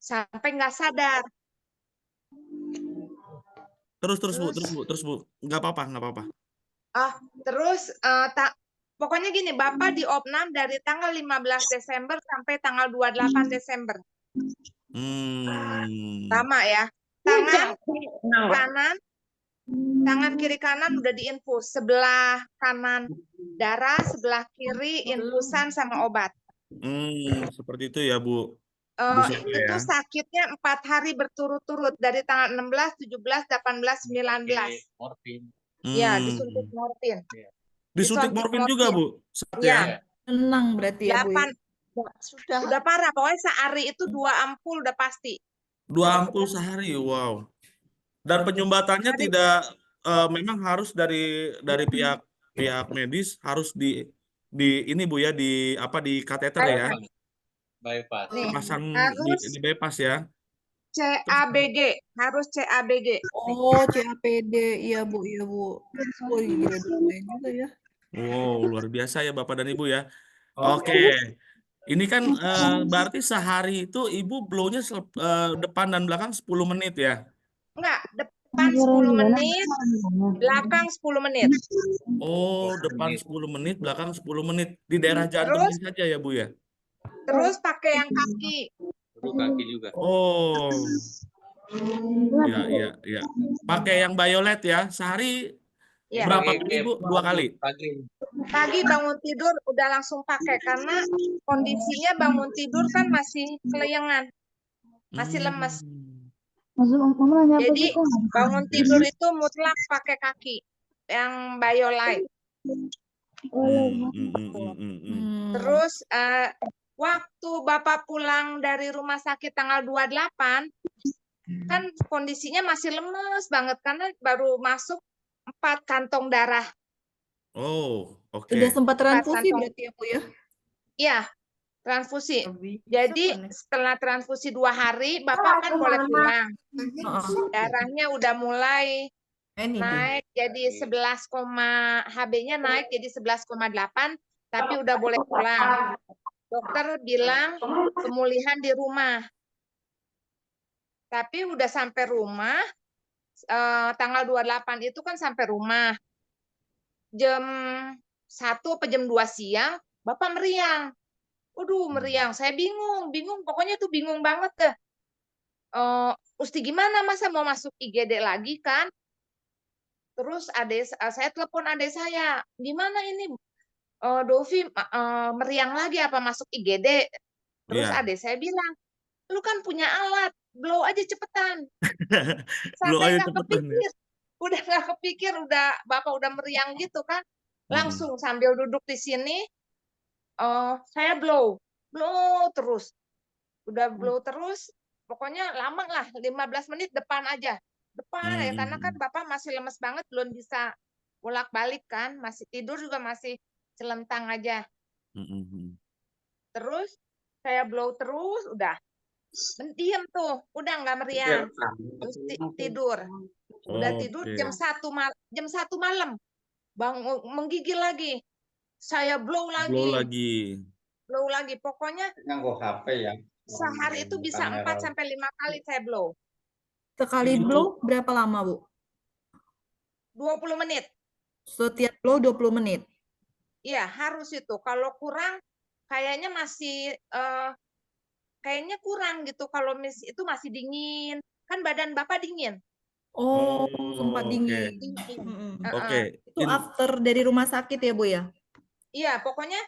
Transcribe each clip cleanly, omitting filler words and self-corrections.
sampai nggak sadar. Terus Bu, nggak apa-apa. Terus pokoknya gini, Bapak diopnam dari tanggal 15 Desember sampai tanggal 28 Desember. Lama ya. Tangan kiri kanan udah diinfus, sebelah kanan darah, sebelah kiri infusan sama obat. Seperti itu ya Bu. Itu sakitnya 4 hari berturut-turut dari tanggal 16, 17, 18, 19. Ya, disuntik morfin. Disuntik morfin juga Bu? Ya. Tenang berarti ya Bu. 8. Udah parah, pokoknya sehari itu 2 ampul udah pasti. 2 ampul sehari, wow. Dan penyumbatannya tidak memang harus dari pihak medis harus di ini Bu ya, di kateter ya. Bypass. Pasang di bypass ya. CABG, harus CABG. Oh, CAPD, iya Bu. Oh, gila juga ya. Wow, luar biasa ya Bapak dan Ibu ya. Oke. Ini kan berarti sehari itu Ibu blow-nya depan dan belakang 10 menit ya? Enggak, depan 10 menit, belakang 10 menit. Oh, depan 10 menit, belakang 10 menit. Di daerah jantungnya saja ya Bu ya? Terus pakai yang kaki. Kaki juga. Oh. Iya. Pakai yang violet ya. Sehari berapa kali Bu? 2 kali? Pagi bangun tidur udah langsung pakai karena kondisinya bangun tidur kan masih kelayangan. Masih lemes. Jadi bangun tidur itu mutlak pakai kaki yang Biolite. Terus waktu Bapak pulang dari rumah sakit tanggal 28 kan kondisinya masih lemes banget karena baru masuk 4 kantong darah. Oh, oke. Sudah sempat transfusi berarti ya Bu ya? Iya, transfusi. Jadi setelah transfusi 2 hari, Bapak kan boleh pulang. Darahnya udah mulai naik jadi 11, HB-nya naik jadi 11,8, tapi udah boleh pulang. Dokter bilang pemulihan di rumah. Tapi udah sampai rumah, tanggal 28 itu kan sampai rumah. Jam 1 atau jam 2 siang, Bapak meriang. Waduh, meriang. Saya bingung. Pokoknya tuh bingung banget deh. Mesti gimana, masa mau masuk IGD lagi kan? Terus saya telepon adik saya. Gimana ini? Dovi meriang lagi apa masuk IGD? Terus adik saya bilang, lu kan punya alat, blow aja cepetan. Sampai nggak kepikir. Udah nggak kepikir, Bapak udah meriang gitu kan. Langsung sambil duduk di sini, saya blow terus. Udah blow terus, pokoknya lama lah, 15 menit depan aja. Depan ya, karena kan Bapak masih lemes banget, belum bisa bolak-balik kan, masih tidur juga masih celentang aja. Terus saya blow terus, udah diam tuh, udah nggak meriang, tidur. Udah tidur jam 1 malam, bangun menggigil lagi, saya blow lagi. Pokoknya HP ya. sehari itu bisa 4 sampai 5 kali saya blow. Sekali blow berapa lama Bu? 20 menit. Setiap blow 20 menit? Iya, harus itu. Kalau kurang, kayaknya kayaknya kurang gitu. Kalau itu masih dingin. Kan badan Bapak dingin. Oh, sempat dingin. Oke. Itu after dari rumah sakit ya Bu ya? Iya, pokoknya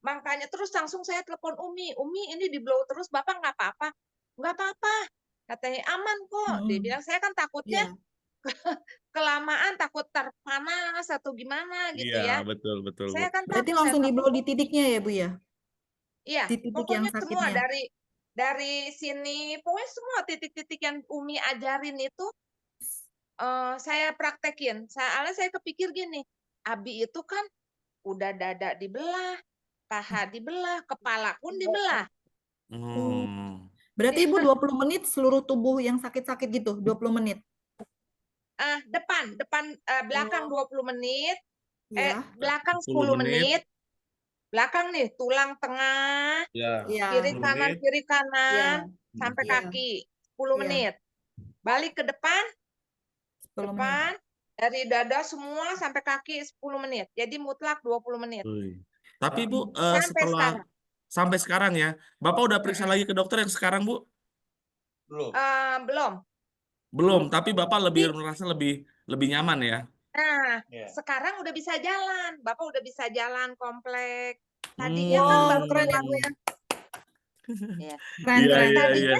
makanya terus langsung saya telepon Umi. Umi, ini di blow terus, Bapak nggak apa-apa? Nggak apa-apa. Katanya aman kok. Dia bilang, saya kan takutnya kelamaan, takut terpanas atau gimana gitu ya. Iya, betul. Saya kan berarti langsung di blow di titiknya ya Bu ya? Iya, di titik pokoknya yang sakitnya. semua dari sini, pokoknya semua titik-titik yang Umi ajarin itu saya praktekin. Soalnya saya kepikir gini, Abi itu kan udah dada dibelah, paha dibelah, kepala pun dibelah. Berarti Ibu 20 menit seluruh tubuh yang sakit-sakit gitu, 20 menit? Belakang 20 menit, belakang 10 menit, belakang nih, tulang tengah, Ya. Iya. kiri 10 kanan, menit. kiri Iya. kanan, sampai Iya. kaki, 10 Iya. menit. Balik ke depan, 10 menit. depan, dari dada semua sampai kaki 10 menit. Jadi mutlak 20 menit. Wih. Tapi Bu, Sampai sekarang. sampai sekarang ya, Bapak udah periksa lagi ke dokter yang sekarang, Bu? Belum. Belum. Belum, tapi Bapak merasa lebih nyaman ya. Nah, Ya. sekarang udah bisa jalan. Bapak udah bisa jalan komplek. Tadinya kan Wow, baru keren ya, keluar. Bu ya. Iya. Keren, Iya, keren, iya, keren. iya.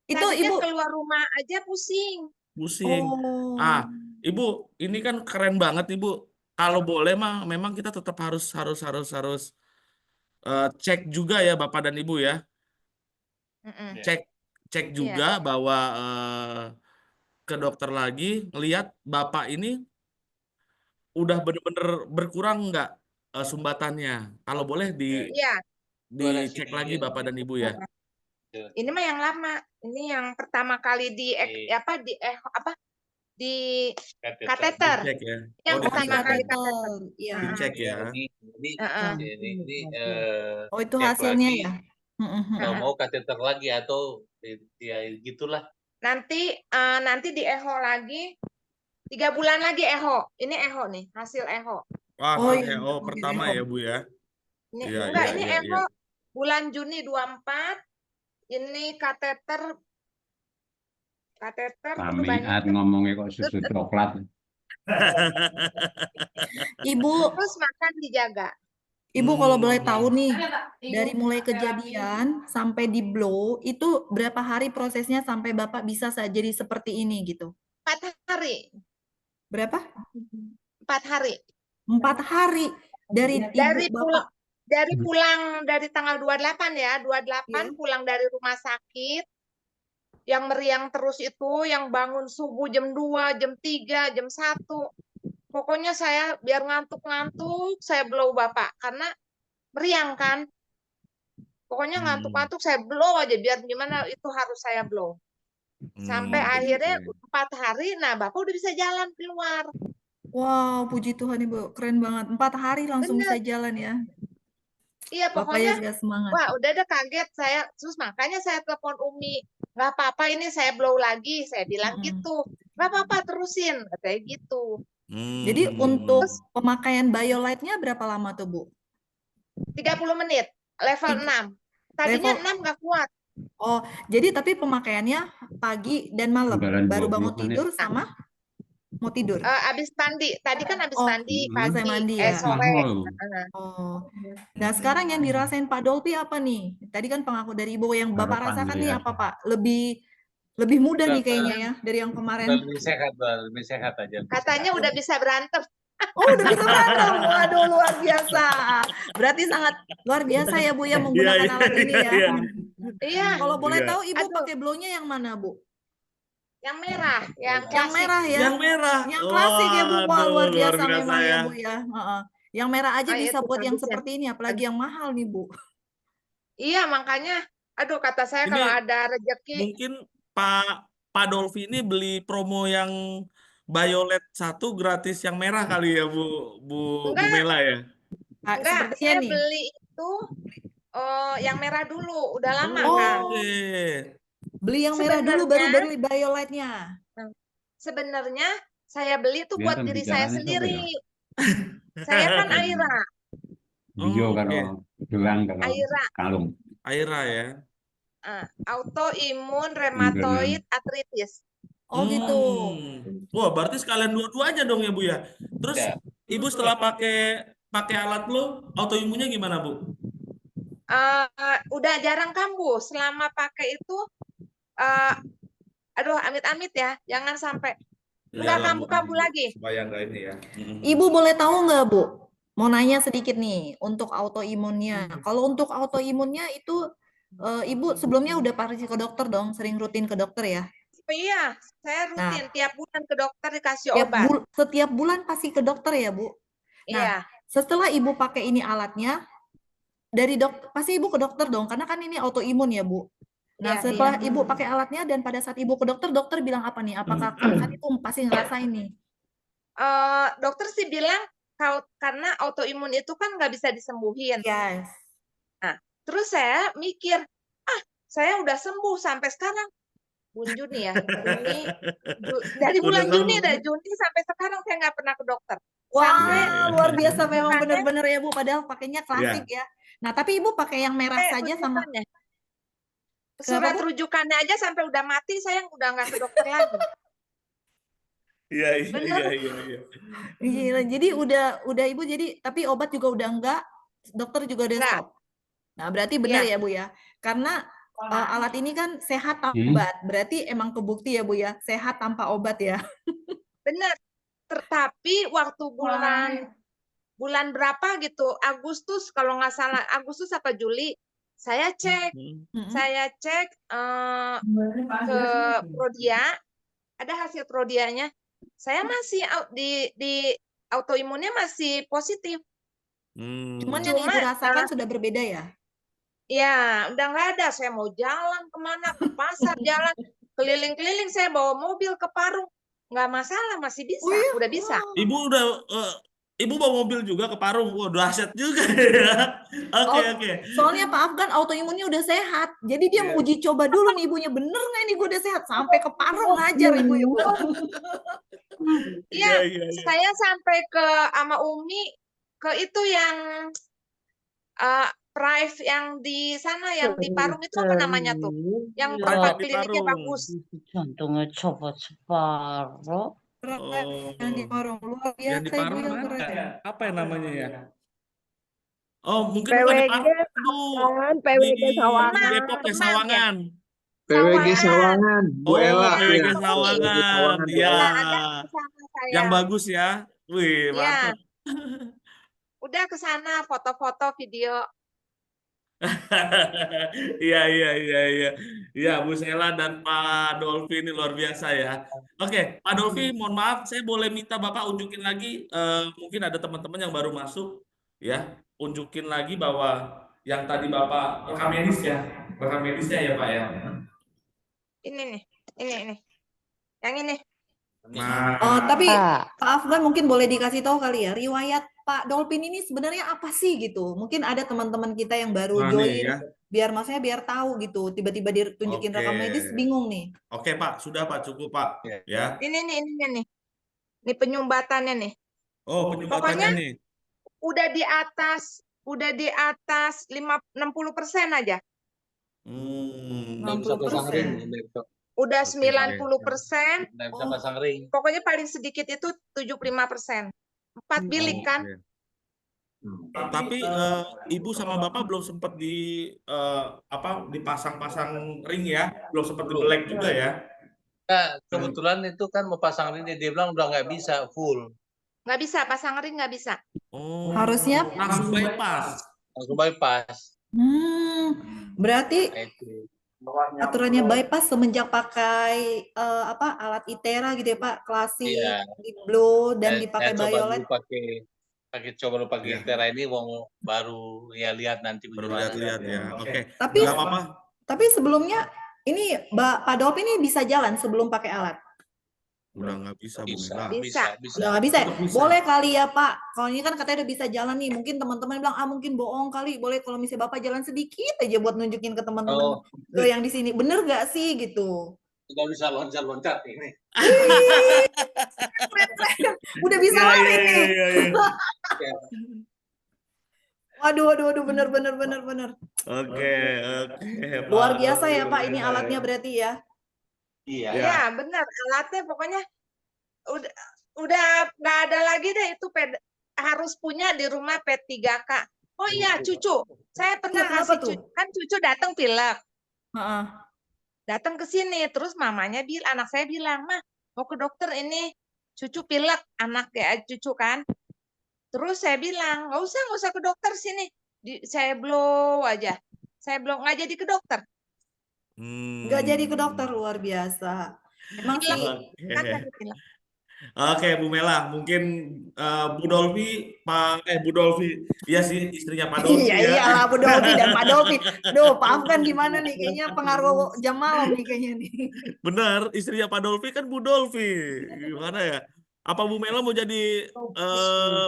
Itu Tadinya Ibu, keluar rumah aja pusing. Pusing. oh, Ibu, ini kan keren banget, Ibu. Kalau boleh mah, memang kita tetap harus cek juga ya, Bapak dan Ibu ya. Mm-mm. Ya. Cek Iya. juga bahwa ke dokter lagi, ngelihat Bapak ini udah bener-bener berkurang nggak sumbatannya. Kalau boleh Iya. dicek lagi Bapak dan Ibu ya. Ini mah yang lama. Ini yang pertama kali di kateter. Dicek ya. Yang Oh, pertama dicek. kali kateter. kateter. Iya. Dicek ya. Ini Oh, itu cek hasilnya lagi. ya. Kalau mau kateter lagi atau ya gitulah. Nanti di echo lagi 3 bulan lagi echo. Ini echo nih, hasil echo. Wah, Oh, hasil iya. EO pertama ya, Bu ya. Ini Iya, enggak, iya, ini iya, echo bulan Juni 24. Ini kateter itu banyak. Tamiat ngomongnya kok susu coklat. Ibu, Terus makan dijaga. Ibu kalau boleh tahu nih, dari mulai kejadian sampai di blow, itu berapa hari prosesnya sampai Bapak bisa jadi seperti ini gitu? 4 hari. Berapa? 4 hari. 4 hari dari Dari Ibu Bapak. pulang dari tanggal 28 ya, 28 Iya. pulang dari rumah sakit. Yang meriang terus itu, yang bangun subuh jam 2, jam 3, jam 1. Pokoknya saya biar ngantuk-ngantuk, saya blow Bapak. Karena meriang kan. Pokoknya ngantuk-ngantuk, saya blow aja. Biar gimana, itu harus saya blow. Sampai akhirnya 4 hari, nah Bapak udah bisa jalan keluar. Wow, puji Tuhan Ibu, keren banget. 4 hari langsung Bener. bisa jalan ya. Iya, Bapaknya pokoknya juga semangat. wah, udah ada kaget saya. Terus makanya saya telepon Umi. Nggak apa-apa, ini saya blow lagi. Saya bilang gitu. Nggak apa-apa, terusin. Katanya gitu. Jadi untuk pemakaian BioLite-nya berapa lama tuh, Bu? 30 menit. Level 6. Tadinya 6 nggak kuat. Oh, jadi tapi pemakaiannya pagi dan malam. Udaran Baru 20 bangun menit. tidur sama mau tidur. Abis mandi. Tadi kan abis mandi selesai pagi. mandi ya. Sore. Oh. Nah, sekarang yang dirasain Pak Dolphy apa nih? Tadi kan pengaku dari Ibu yang Bapak Harapan rasakan nih melihat. apa, Pak? Lebih mudah nih kayaknya ya dari yang kemarin. Lebih sehat aja. Katanya udah bisa berantem. Oh, udah bisa berantem. Waduh, luar biasa. Berarti sangat luar biasa ya, Bu, ya menggunakan alat ini ya. Iya. Kalau boleh Iya. tahu Ibu Aduh. pakai blow-nya yang mana, Bu? Yang merah. Yang Yang klasik. merah ya. Yang merah. Yang klasik ya, Bu. Wah, Waduh, luar biasa luar biasa memang ya, ya. Bu ya. Heeh. Yang merah aja Ah, bisa itu buat yang bagusnya. seperti ini, apalagi yang mahal nih, Bu. Iya, makanya. Aduh, kata saya Ini kalau ada rezeki. Mungkin Pak Dolphy ini beli promo yang Violet 1 gratis yang merah kali ya, Bu Enggak. Mela ya. Ah, Enggak, sepertinya saya nih. beli itu yang merah dulu. Udah lama Oh. kan. Oke. Beli yang merah dulu baru Sebenarnya- beli BioLite-nya. Sebenarnya saya beli itu Dia buat kan diri saya bicaranya sendiri. siapa Saya kan Aira. Bio Oke. kalau gelang kalau Aira. kalung. Aira ya. Autoimun rheumatoid arthritis. Oh, gitu. Wah, berarti sekalian dua-duanya dong ya, Bu ya. Terus Ya. Ibu setelah pakai alat lo, autoimunnya gimana, Bu? Udah jarang kambuh. Selama pakai itu, aduh amit-amit ya, jangan sampai nggak Iyalah, Bu. kambuh-kambuh lagi. Supaya nggak ini ya. Ibu boleh tahu nggak, Bu? Mau nanya sedikit nih untuk autoimunnya. Kalau untuk autoimunnya itu Ibu sebelumnya udah pergi ke dokter dong, sering rutin ke dokter ya? Iya, saya rutin tiap bulan ke dokter dikasih obat. Setiap bulan pasti ke dokter ya, Bu? Iya. Setelah Ibu pakai ini alatnya, dari dokter pasti Ibu ke dokter dong, karena kan ini autoimun ya, Bu. Nah, Iya, setelah Ibu pakai alatnya dan pada saat Ibu ke dokter bilang apa nih? Apakah kan Ibu pasti ngerasain nih? Dokter sih bilang karena autoimun itu kan nggak bisa disembuhin. Yes. Nah, terus saya mikir, saya udah sembuh sampai sekarang. Bulan Juni ya, dari Udah bulan Juni, sembuh. dari Juni sampai sekarang saya nggak pernah ke dokter. Wah, Sampai luar biasa memang rujukannya, benar-benar ya Bu, padahal pakainya klasik ya. Nah, tapi Ibu pakai yang merah saja sama rujukannya. Kenapa, Surat Bu? rujukannya aja sampai udah mati, saya udah nggak ke dokter lagi. Iya, iya, Bener. iya, iya, iya. Gila, jadi udah Ibu jadi tapi obat juga udah enggak, dokter juga udah Enggak. stop. Nah, berarti benar Iya. ya Bu ya. Karena alat ini kan sehat tanpa Hmm. obat. Berarti emang kebukti ya Bu ya, sehat tanpa obat ya. Benar. Tetapi waktu bulan berapa gitu, Agustus kalau nggak salah, Agustus apa Juli, saya cek ke Prodia, ada hasil Prodianya, saya masih di autoimunnya masih positif. Cuman yang Ibu rasakan sudah berbeda ya? Ya, udah nggak ada. Saya mau jalan kemana, ke pasar jalan, keliling-keliling, saya bawa mobil ke Parung, nggak masalah, masih bisa, Oh iya? udah bisa. Ibu bawa mobil juga ke Parung. Wah, dahsyat juga ya. Oke. Soalnya Pak Afgan autoimunnya udah sehat. Jadi dia mau uji coba dulu nih ibunya, bener nggak ini gue udah sehat? Sampai ke Parung ngajar ibu-ibu. Iya, saya sampai ke sama Umi ke itu yang Prive yang di sana, yang di Parung itu apa namanya tuh? Yang tempat kliniknya bagus. Jantungnya copot separuh. Yang di Parung luar biasa Yang di Parung ibu yang mana? keren. Apa yang namanya ya? Oh, mungkin bukan di Parung, Bu. PWG Di Sawangan. Depok ya, Kemang ya? Sawangan. PWG Sawangan, Bu Oh, Ella. PWG ya. Sawangan. Bu Ya. Ella. Ada ke sana saya. Yang bagus ya. Wih, Iya. mantap. Udah ke sana foto-foto, video. Iya. Ya, Bu Sela dan Pak Dolphy ini luar biasa ya. Oke, Pak Dolphy, mohon maaf, saya boleh minta Bapak unjukin lagi, mungkin ada teman-teman yang baru masuk, ya, unjukin lagi bahwa yang tadi Bapak rekam medisnya ya Pak ya. Ini nih, ini. Yang ini. Nah, Tapi Pak Afgan mungkin boleh dikasih tahu kali ya, riwayat Pak Dolphin ini sebenarnya apa sih gitu? Mungkin ada teman-teman kita yang baru nih join, ya. biar tahu gitu. Tiba-tiba ditunjukin rekam medis, bingung nih. Oke Pak, sudah Pak, cukup Pak. Ya. Ini nih. Ini penyumbatannya nih. Oh, penyumbatannya nih. Udah di atas 60% aja. 60%. Udah Oke. 90%. Nggak bisa pasang ring. Pokoknya paling sedikit itu 75%. 4 bilik kan? Tapi Ibu sama Bapak belum sempat dipasang-pasang ring ya, belum sempat dibelek juga ya. Nah, kebetulan itu kan mau pasang ring, dia bilang udah nggak bisa full. Nggak bisa, pasang ring nggak bisa. Oh, Harusnya langsung bypass. Langsung bypass. Berarti Nah, itu. aturannya bypass semenjak pakai alat ITERA gitu ya Pak, klasik, Iya. deep blow dan dipakai Saya coba violet. dulu pakai ITERA ini mau baru ya lihat nanti Baru bagaimana. lihat ya. Oke. Tapi Nggak apa-apa. tapi sebelumnya ini Pak Dolphin ini bisa jalan sebelum pakai alat. Udah nggak bisa, Bu Bisa, Mela. Bisa. Udah nggak bisa ya? Tetap bisa. Boleh kali ya Pak. Kalau ini kan katanya udah bisa jalan nih. Mungkin teman-teman bilang mungkin bohong kali. Boleh kalau misalnya Bapak jalan sedikit aja buat nunjukin ke teman-teman ke yang di sini. Bener nggak sih gitu? Udah bisa loncat-loncat ini. Udah bisa lari nih. Iya. Waduh, bener. Oke. Luar biasa ya Pak ini alatnya berarti ya. Iya. Ya, benar. Alatnya pokoknya udah nggak ada lagi deh itu harus punya di rumah P3K. Oh iya, cucu. Saya pernah Kenapa ngasih tuh? cucu. Kan cucu datang pilek. Heeh. Datang ke sini, terus anak saya bilang, "Mah, mau ke dokter ini cucu pilek." Anak ya cucu kan. Terus saya bilang, nggak usah ke dokter sini. Saya blow aja. Saya blow, nggak jadi ke dokter. Nggak jadi ke dokter, luar biasa. Emang sih. Kan tadi pilek. Oke, Bu Mela, mungkin Bu Dolphy, Bu Dolphy, iya sih istrinya Pak Dolphy Iya, ya. iyalah Bu Dolphy dan Pak Dolphy. Duh, Pak Afgan gimana nih? Kayaknya pengaruh jam malam nih kayaknya nih. Benar, istrinya Pak Dolphy kan Bu Dolphy. Gimana ya? Apa Bu Mela mau jadi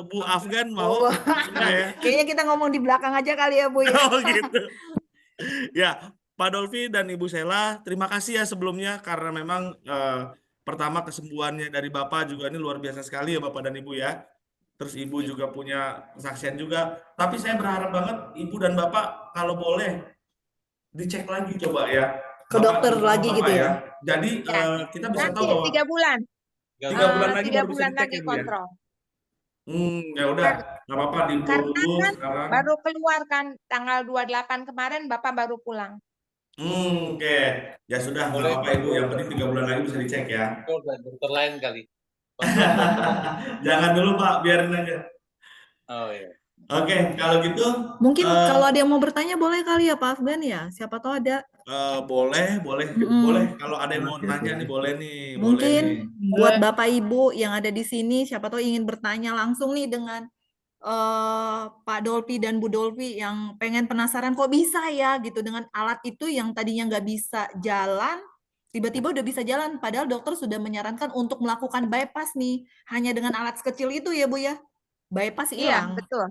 Bu Afgan mau? Oh, Enggak ya? kayaknya kita ngomong di belakang aja kali ya Bu ya. Oh gitu. Ya, Pak Dolfi dan Ibu Sela, terima kasih ya sebelumnya karena memang pertama kesembuhannya dari Bapak juga ini luar biasa sekali ya Bapak dan Ibu ya. Terus Ibu juga punya kesaksian juga. Tapi saya berharap banget Ibu dan Bapak kalau boleh dicek lagi coba ya. Ke dokter terutama lagi Bapak gitu ya. Jadi Ya. kita bisa Nanti tahu bahwa 3 bulan. 3 bulan lagi 3 baru bisa bulan dicek lagi ya Bu ya. kontrol. Ya udah, nggak apa-apa diimprove Karena dulu kan sekarang. baru keluar kan tanggal 28 kemarin Bapak baru pulang. Oke. Ya sudah, nggak apa-apa Ibu. Yang penting 3 bulan lagi bisa dicek ya. Dokter lain kali. Jangan dulu Pak, biarin aja. Oh iya. Oke, kalau gitu Mungkin kalau ada yang mau bertanya boleh kali ya Pak Afgan ya. Siapa tahu ada. boleh. Kalau ada yang mau nanya nih, boleh nih. Mungkin Boleh nih. buat Bapak Ibu yang ada di sini, siapa tahu ingin bertanya langsung nih dengan Pak Dolfi dan Bu Dolfi yang pengen penasaran kok bisa ya gitu dengan alat itu yang tadinya nggak bisa jalan, tiba-tiba udah bisa jalan. Padahal dokter sudah menyarankan untuk melakukan bypass nih, hanya dengan alat sekecil itu ya Bu ya. Bypass Iya, hilang. betul.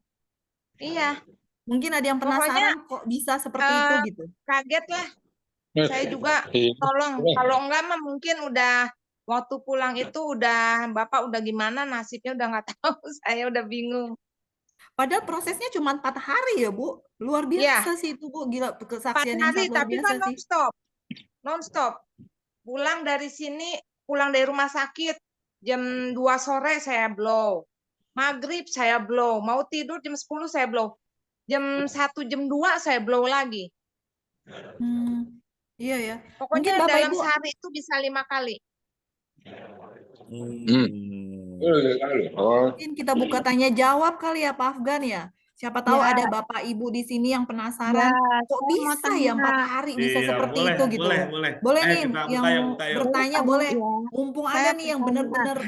Iya, Mungkin ada yang Pokoknya, penasaran kok bisa seperti itu gitu. kaget lah. Saya juga tolong. Kalau enggak mah mungkin udah waktu pulang itu udah Bapak udah gimana nasibnya udah nggak tahu. Saya udah bingung. Padahal prosesnya cuma 4 hari ya Bu. Luar biasa sih itu Bu, gila 4 kesaksian yang hari sangat luar tapi biasa kan sih. non-stop. Pulang dari sini, pulang dari rumah sakit jam 2 sore saya blow. Maghrib saya blow. Mau tidur jam 10 saya blow. Jam 1, jam 2 saya blow lagi. Iya ya. Pokoknya Mungkin Bapak dalam Ibu sehari itu bisa 5 kali. mungkin kita buka tanya jawab kali ya Pak Afgan ya. Siapa tahu Ya. ada Bapak Ibu di sini yang penasaran kok saya mau bisa ya 4 tanya. hari bisa Iya, seperti boleh, itu gitu. boleh. Boleh Ayo nih kita yang buka yuk. bertanya Tahu boleh. ya. Mumpung Saya ada nih yang bertanya. benar-benar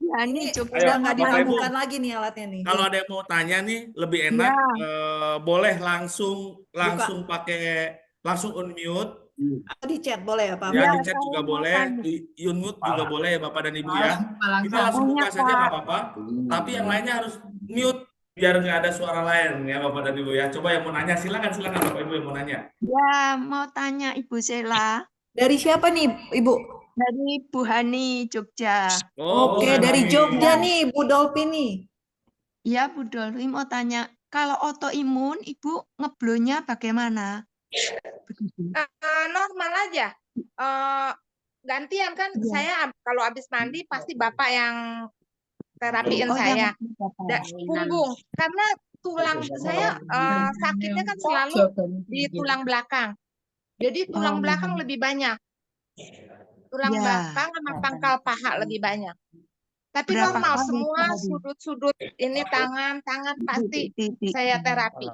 Ya, ini Jogja udah Ayo, nggak Bapak Ibu. diragukan lagi nih alatnya nih. Kalau ada yang mau tanya nih, lebih enak boleh langsung unmute. Atau di chat boleh ya Pak Ya, Afgan? di chat juga boleh, di unmute juga boleh ya Bapak dan Ibu ya. Kita langsung buka Tanya, saja nggak Pak. apa-apa. Tapi yang lainnya harus mute biar nggak ada suara lain ya Bapak dan Ibu ya. Coba yang mau nanya, silakan Bapak Ibu yang mau nanya. Ya, mau tanya Ibu Sela. Dari siapa nih Ibu? Dari Bu Hani, Jogja. Oke, bukan dari nih. Jogja nih Bu Dolfi nih. Ya, Bu Dolfi mau tanya, kalau autoimun Ibu ngeblonya bagaimana? Begitu. Normal aja. Gantian kan Iya. saya kalau habis mandi pasti Bapak yang terapiin Oh, saya. yang Bapak. Punggung. Karena tulang saya sakitnya kan selalu di tulang belakang. Jadi tulang belakang lebih banyak. Tulang Ya. belakang sama pangkal paha lebih banyak. Tapi Berapa normal kali semua sehari? sudut-sudut ini tangan pasti saya terapi.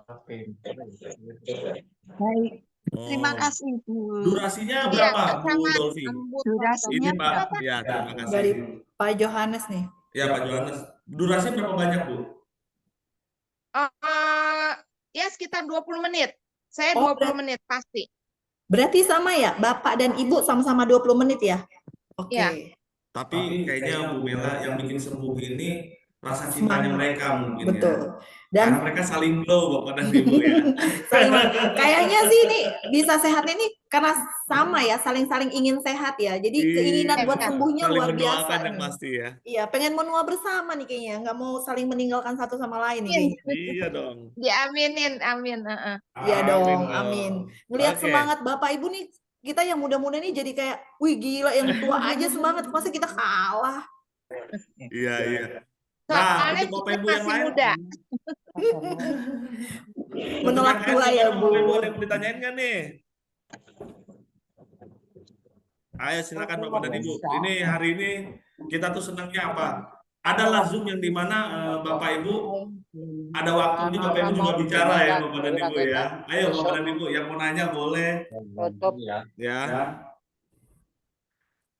Baik. Terima Oh. kasih, Bu. Durasinya Iya, berapa Bu sangat Dolfi? lembut. Durasinya Ini Pak, ya terima kasih. Dari Pak Johannes nih. Ya Pak Johannes, durasinya berapa banyak Bu? Ya sekitar 20 menit. Saya Oh, 20 menit pasti. Berarti sama ya, Bapak dan Ibu sama-sama 20 menit ya? Oke. Iya. Tapi kayaknya Bu Mela yang bikin sembuh ini rasa cintanya mereka mungkin Betul. ya. Dan Karena mereka saling glow Bapak dan Ibu ya. kayaknya sih ini bisa sehat ini karena sama ya, saling-saling ingin sehat ya. Jadi keinginan buat sembuhnya Saling luar biasa mendoakan yang nih. pasti ya. Iya, pengen menua bersama nih kayaknya, nggak mau saling meninggalkan satu sama lain nih kayaknya. Iya dong. Diaminin, amin. Iya dong, amin. Melihat Oke. semangat Bapak Ibu nih, kita yang muda-muda nih jadi kayak, wih gila yang tua aja semangat, masa kita kalah. Iya. Soalnya untuk Bapak kita Ibu yang masih lain, muda. Menolak untuk yang tua lain, ya, Bapak Bu. Ibu ada yang mau ditanyain nggak nih? Ayo silakan Bapak dan Ibu. Ini hari ini kita tuh senangnya apa? Adalah Zoom yang dimana Bapak Ibu ada waktunya Bapak Ibu juga bicara ya Bapak dan Ibu ya. Ayo Bapak dan Ibu yang mau nanya boleh ya.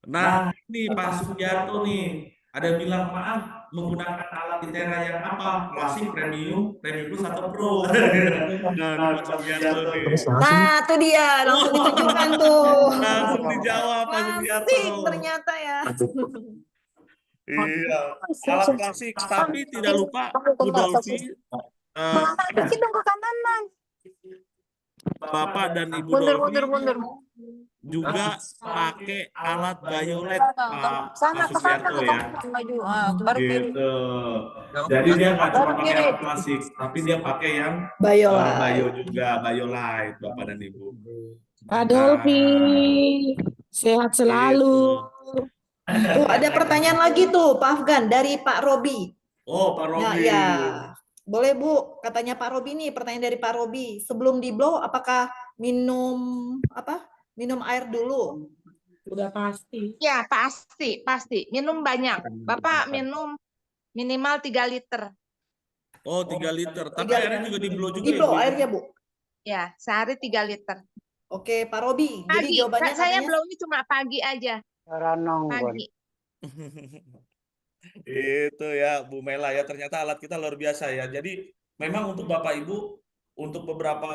Nah ini Pak Sugiarto nih ada yang bilang maaf menggunakan alat Intera yang apa? Klasik, premium plus atau pro? Nah, Pak Sugiarto nih. Nah, tuh dia, langsung ditunjukkan tuh. Langsung dijawab Pak Sugiarto. Asik ternyata ya. Iya, alat klasik. Tapi tidak lupa Bu Dolfi, Bapak dan Ibu Dolfi juga pakai alat biolet Pak Sugiarto ya. Gitu. Jadi dia nggak cuma pakai alat klasik, tapi dia pakai yang Biola. bio juga, biolight Bapak dan Ibu. Pak Dolfi, sehat selalu. Tuh ada pertanyaan lagi tuh Pak Afgan dari Pak Robi. Oh, Pak Nah, Robi. ya. Boleh Bu, katanya Pak Robi nih, pertanyaan dari Pak Robi. Sebelum di blow apakah minum minum air dulu? Udah pasti. Ya, pasti. Minum banyak. Bapak minum minimal 3 liter. Oh, 3 liter. Tapi 3 airnya juga di blow juga Di ya, blow Bu, ya? airnya Bu. Ya, sehari 3 liter. Oke, Pak Robi. Jadi Pagi. jawabannya Saya katanya blow-nya cuma pagi aja. Pagi. Itu ya Bu Mela ya, ternyata alat kita luar biasa ya. Jadi memang untuk Bapak Ibu, untuk beberapa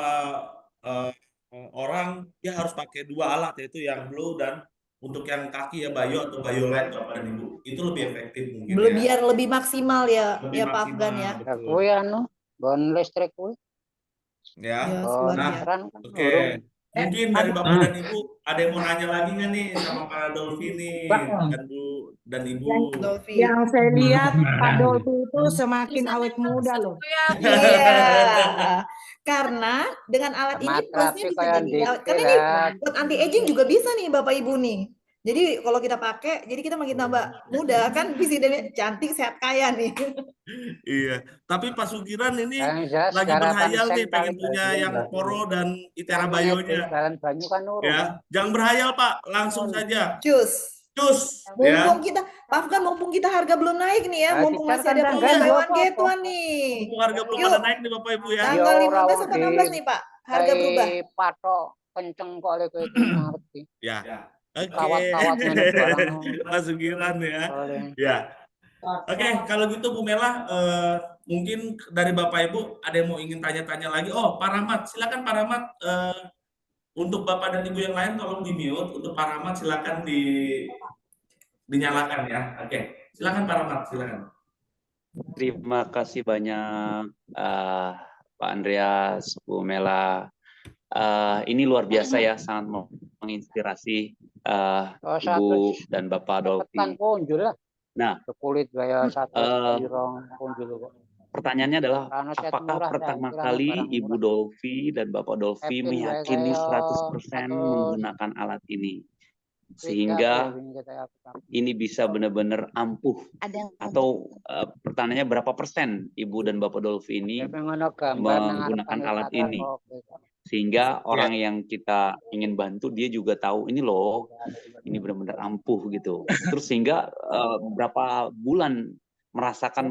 orang ya harus pakai 2 alat, yaitu yang blow dan untuk yang kaki ya bio atau biolight Bapak dan Ibu. Itu lebih efektif mungkin ya. biar lebih maksimal ya, Lebih ya Pak Afgan ya. maksimal, betul. Kuwi anu, bon listrik kuwi. Ya. Ya, Bon luar Nah, biasa. ran kan Oke. Mungkin dari Bapak dan Ibu ada yang mau nanya lagi nggak nih sama Pak Dolfi nih dan Bu dan Ibu? Dolfi. Yang saya lihat Pak Dolfi itu semakin awet muda loh. Iya. Karena dengan alat ini Sama plusnya terapi bisa kayak jadi dikit karena ini lah. buat anti aging juga bisa nih Bapak Ibu nih. Jadi kalau kita pakai, jadi kita makin tambah muda kan, presidennya cantik, sehat, kaya nih. Iya, tapi Pak Sugiran ini Yang jelas lagi garapan berhayal nih seng pengen paling punya bagus. yang Poro dan Itera Kan Bayonya. jalan banyu kan nurun. Ya, jangan berhayal Pak, langsung saja. Cus. Cus, ya. Mumpung kita, Pak Afgan, mumpung kita harga belum naik nih ya, Nah, mumpung kita masih ada kan promo ganti buy one apa-apa. get one nih. Mumpung harga belum Yuk. pada naik nih Bapak Ibu ya. Tanggal Yo, 15 atau Raudi. 16 nih Pak, harga berubah. Patok kenceng kok oleh kowe iki ngerti. Ya. Oke. Kawat-kawat ngene barang. Pak Sugiran ya. Oleh. Ya. Oke, kalau gitu Bu Mela, mungkin dari Bapak Ibu ada yang mau ingin tanya-tanya lagi. Oh, Pak Rahmat, silakan Pak Rahmat. Untuk Bapak dan Ibu yang lain tolong di-mute. Untuk Pak Rahmat silakan dinyalakan ya. Oke, silakan Pak Rahmat, silakan. Terima kasih banyak Pak Andreas, Bu Mela. Ini luar biasa ya, sangat menginspirasi Ibu dan Bapak Dolfi. Cepetan punjul lah. Nah, kulit gaya satu irong punjul kok. pertanyaannya adalah Karena cat apakah murah, pertama dah, kali barang Ibu murah. Dolfi dan Bapak Dolfi Epin meyakini kayak 100% menggunakan alat ini sehingga ini bisa benar-benar ampuh, Ada yang atau pertanyaannya berapa persen Ibu dan Bapak Dolfi ini menggunakan alat ini sehingga orang yang kita ingin bantu dia juga tahu ini loh, ini benar-benar ampuh gitu. Terus sehingga berapa bulan merasakan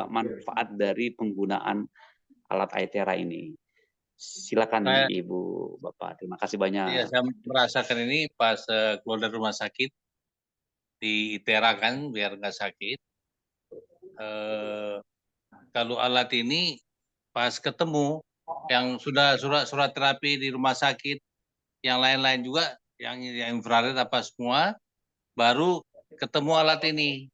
manfaat dari penggunaan alat Aetera ini. Silakan Ibu, Bapak. Terima kasih banyak. Iya, saya merasakan ini pas keluar dari rumah sakit di Itera kan, biar nggak sakit. Kalau alat ini pas ketemu yang sudah surat terapi di rumah sakit, yang lain-lain juga, yang infrared apa semua, baru ketemu alat ini.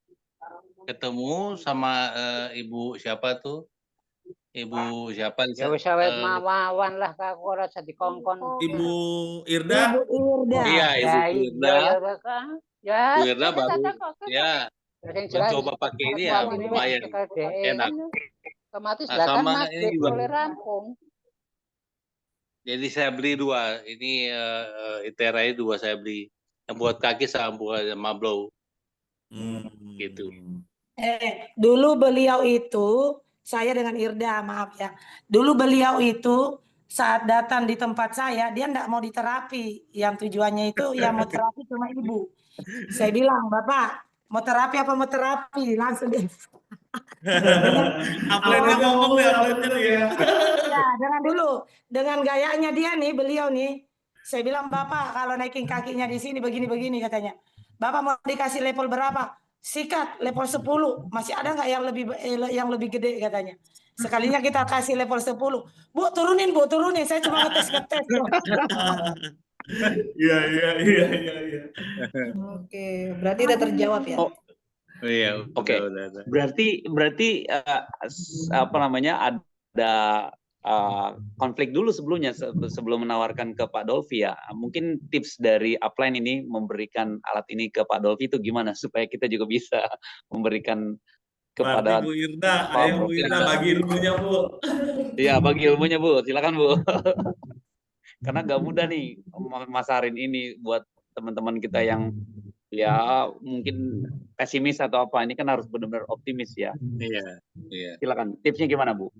Ketemu sama Ibu siapa tuh? Ibu siapa? Ya wis awet mawawan lah aku ora jadi kongkon. Ibu Irda. Ibu Irda. Iya, Ibu Irda. Ya. Bu Irda baru ya mencoba pakai ini ya lumayan enak. Otomatis Nah, sama kan ini juga. boleh rampung. Jadi saya beli 2. Ini Itera ini 2 saya beli. Yang buat kaki sama buat blow. Gitu. Dulu beliau itu, saya dengan Irda, maaf ya. Dulu beliau itu saat datang di tempat saya, dia enggak mau diterapi. Yang tujuannya itu yang mau terapi cuma Ibu. Saya bilang, Bapak, mau terapi apa mau terapi? Langsung dia. Upline-nya ngomong nih, upline-nya nih ya. Ya, dengan gayanya dia nih, beliau nih. Saya bilang, Bapak, kalau naikin kakinya di sini begini-begini katanya. Bapak mau dikasih level berapa? Sikat level 10. Masih ada nggak yang lebih gede katanya. Sekalinya kita kasih level 10. Bu, turunin. Saya cuma ngetes. Iya. Oke, berarti udah terjawab ya. Iya, Oke. udah. Berarti apa namanya, ada konflik dulu sebelumnya sebelum menawarkan ke Pak Dolfi ya. Mungkin tips dari upline ini memberikan alat ini ke Pak Dolfi itu gimana supaya kita juga bisa memberikan Berarti kepada Bu Irda, Pak ayo Bu Profil. Irda bagi ilmunya Bu. Iya, bagi ilmunya Bu, silakan Bu. Karena nggak mudah nih masarin ini buat teman-teman kita yang ya mungkin pesimis atau apa, ini kan harus benar-benar optimis ya. Iya. Silakan, tipsnya gimana Bu?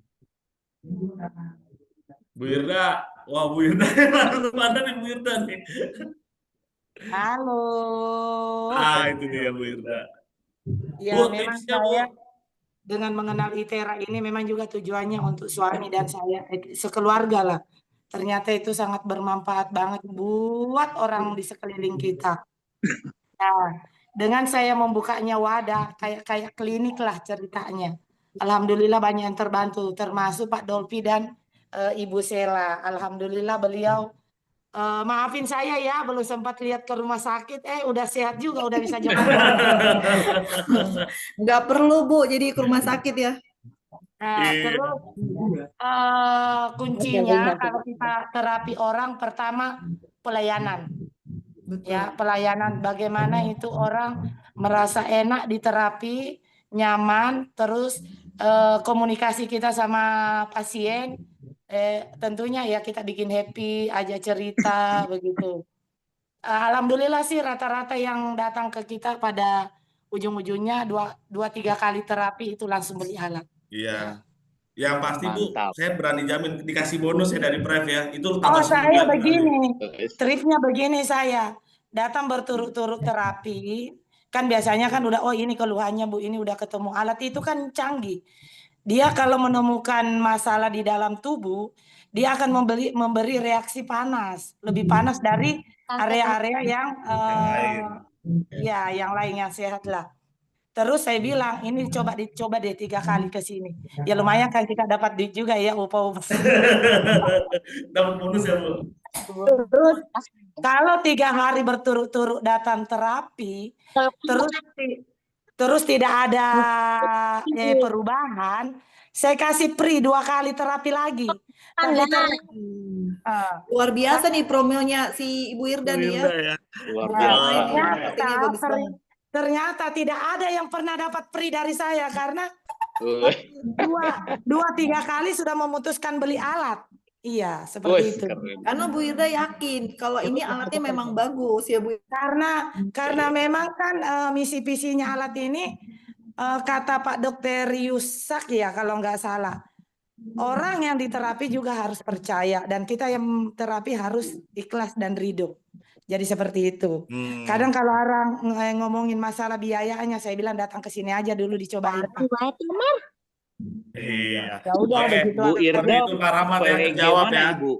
Bu Irda, wah Bu Irda mana nih Bu Irda nih? Halo. Itu dia Bu Irda. Ya, Bu, memang tipsnya Bu. saya dengan mengenal ITERA ini memang juga tujuannya untuk suami dan saya sekeluarga lah. Ternyata itu sangat bermanfaat banget buat orang di sekeliling kita. Nah, dengan saya membukanya wadah kayak klinik lah ceritanya. Alhamdulillah banyak yang terbantu, termasuk Pak Dolpi dan Ibu Sela. Alhamdulillah beliau maafin saya ya, belum sempat lihat ke rumah sakit. Udah sehat juga, udah bisa jemput. Nggak perlu Bu, jadi ke rumah sakit ya. Nah, terus kuncinya kalau kita terapi orang, pertama pelayanan. Ya, pelayanan bagaimana itu orang merasa enak di terapi, nyaman, terus komunikasi kita sama pasien, tentunya ya kita bikin happy, aja cerita begitu. Alhamdulillah sih rata-rata yang datang ke kita pada ujung-ujungnya 2-3 kali terapi itu langsung beli alat. Iya. Yang pasti Bu, Mantap. saya berani jamin dikasih bonus ya dari Prev ya. Itu tambah Saya sebulan begini, triknya begini saya. Datang berturut-turut terapi, kan biasanya kan udah, oh ini keluhannya Bu, ini udah ketemu alat itu kan canggih. Dia kalau menemukan masalah di dalam tubuh, dia akan memberi reaksi panas, lebih panas dari area-area yang ya yang lain yang sehat lah. Terus saya bilang ini coba deh 3 kali ke sini. Ya lumayan kan kita dapat duit juga ya upah-upah. Dapat bonus ya Bu. Terus kalau 3 hari berturut-turut datang terapi, terus tidak ada perubahan, saya kasih free 2 kali terapi lagi. Luar biasa nih promonya si Ibu Irda nih ya. Luar Nah, biasa. ini marketingnya bagus banget. Ternyata tidak ada yang pernah dapat free dari saya karena 2-3 kali sudah memutuskan beli alat. Iya, seperti itu. Karena Bu Irda yakin kalau ini alatnya memang bagus ya Bu. Karena memang kan misi visinya alat ini kata Pak Dokter Yusak ya kalau nggak salah. Orang yang diterapi juga harus percaya dan kita yang terapi harus ikhlas dan ridho. Jadi seperti itu. Kadang kalau orang ngomongin masalah biayanya, saya bilang datang ke sini aja dulu dicobain. Iya. Ya udah begitu. Bu Irda itu Pak Rahmat yang PWG jawab mana ya. Ibu?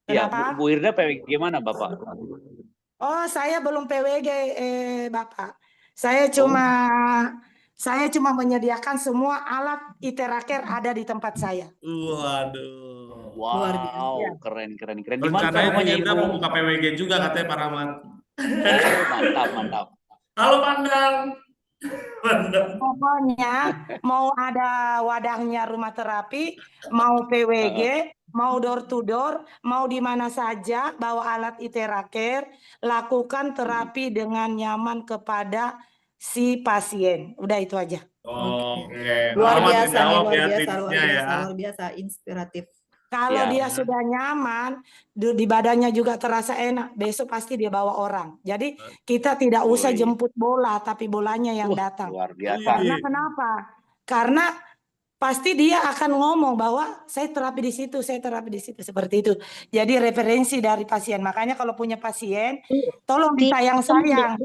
Ya, Bu Irda PWG mana Bapak? Oh, saya belum PWG Bapak. Saya cuma menyediakan semua alat ITERA Care ada di tempat saya. Waduh. Luar biasa. Wow, keren. Di mana Rencananya Bu rumahnya Irda Ibu? mau buka PWG juga katanya Pak Rahmat. Mantap. Halo Pandang. Pokoknya mau ada wadahnya rumah terapi, mau PWG, mau door to door, mau di mana saja bawa alat ITERA Care, lakukan terapi dengan nyaman kepada si pasien. Udah itu aja. Oke. Luar Rahmat biasa nih, dijawab luar ya biasa, tipsnya ya. luar biasa, inspiratif. Kalau Ya. dia sudah nyaman, di badannya juga terasa enak, besok pasti dia bawa orang. Jadi kita tidak usah jemput bola, tapi bolanya yang datang. Luar biasa. Karena kenapa? Karena pasti dia akan ngomong bahwa saya terapi di situ, seperti itu. Jadi referensi dari pasien. Makanya kalau punya pasien, tolong disayang-sayang.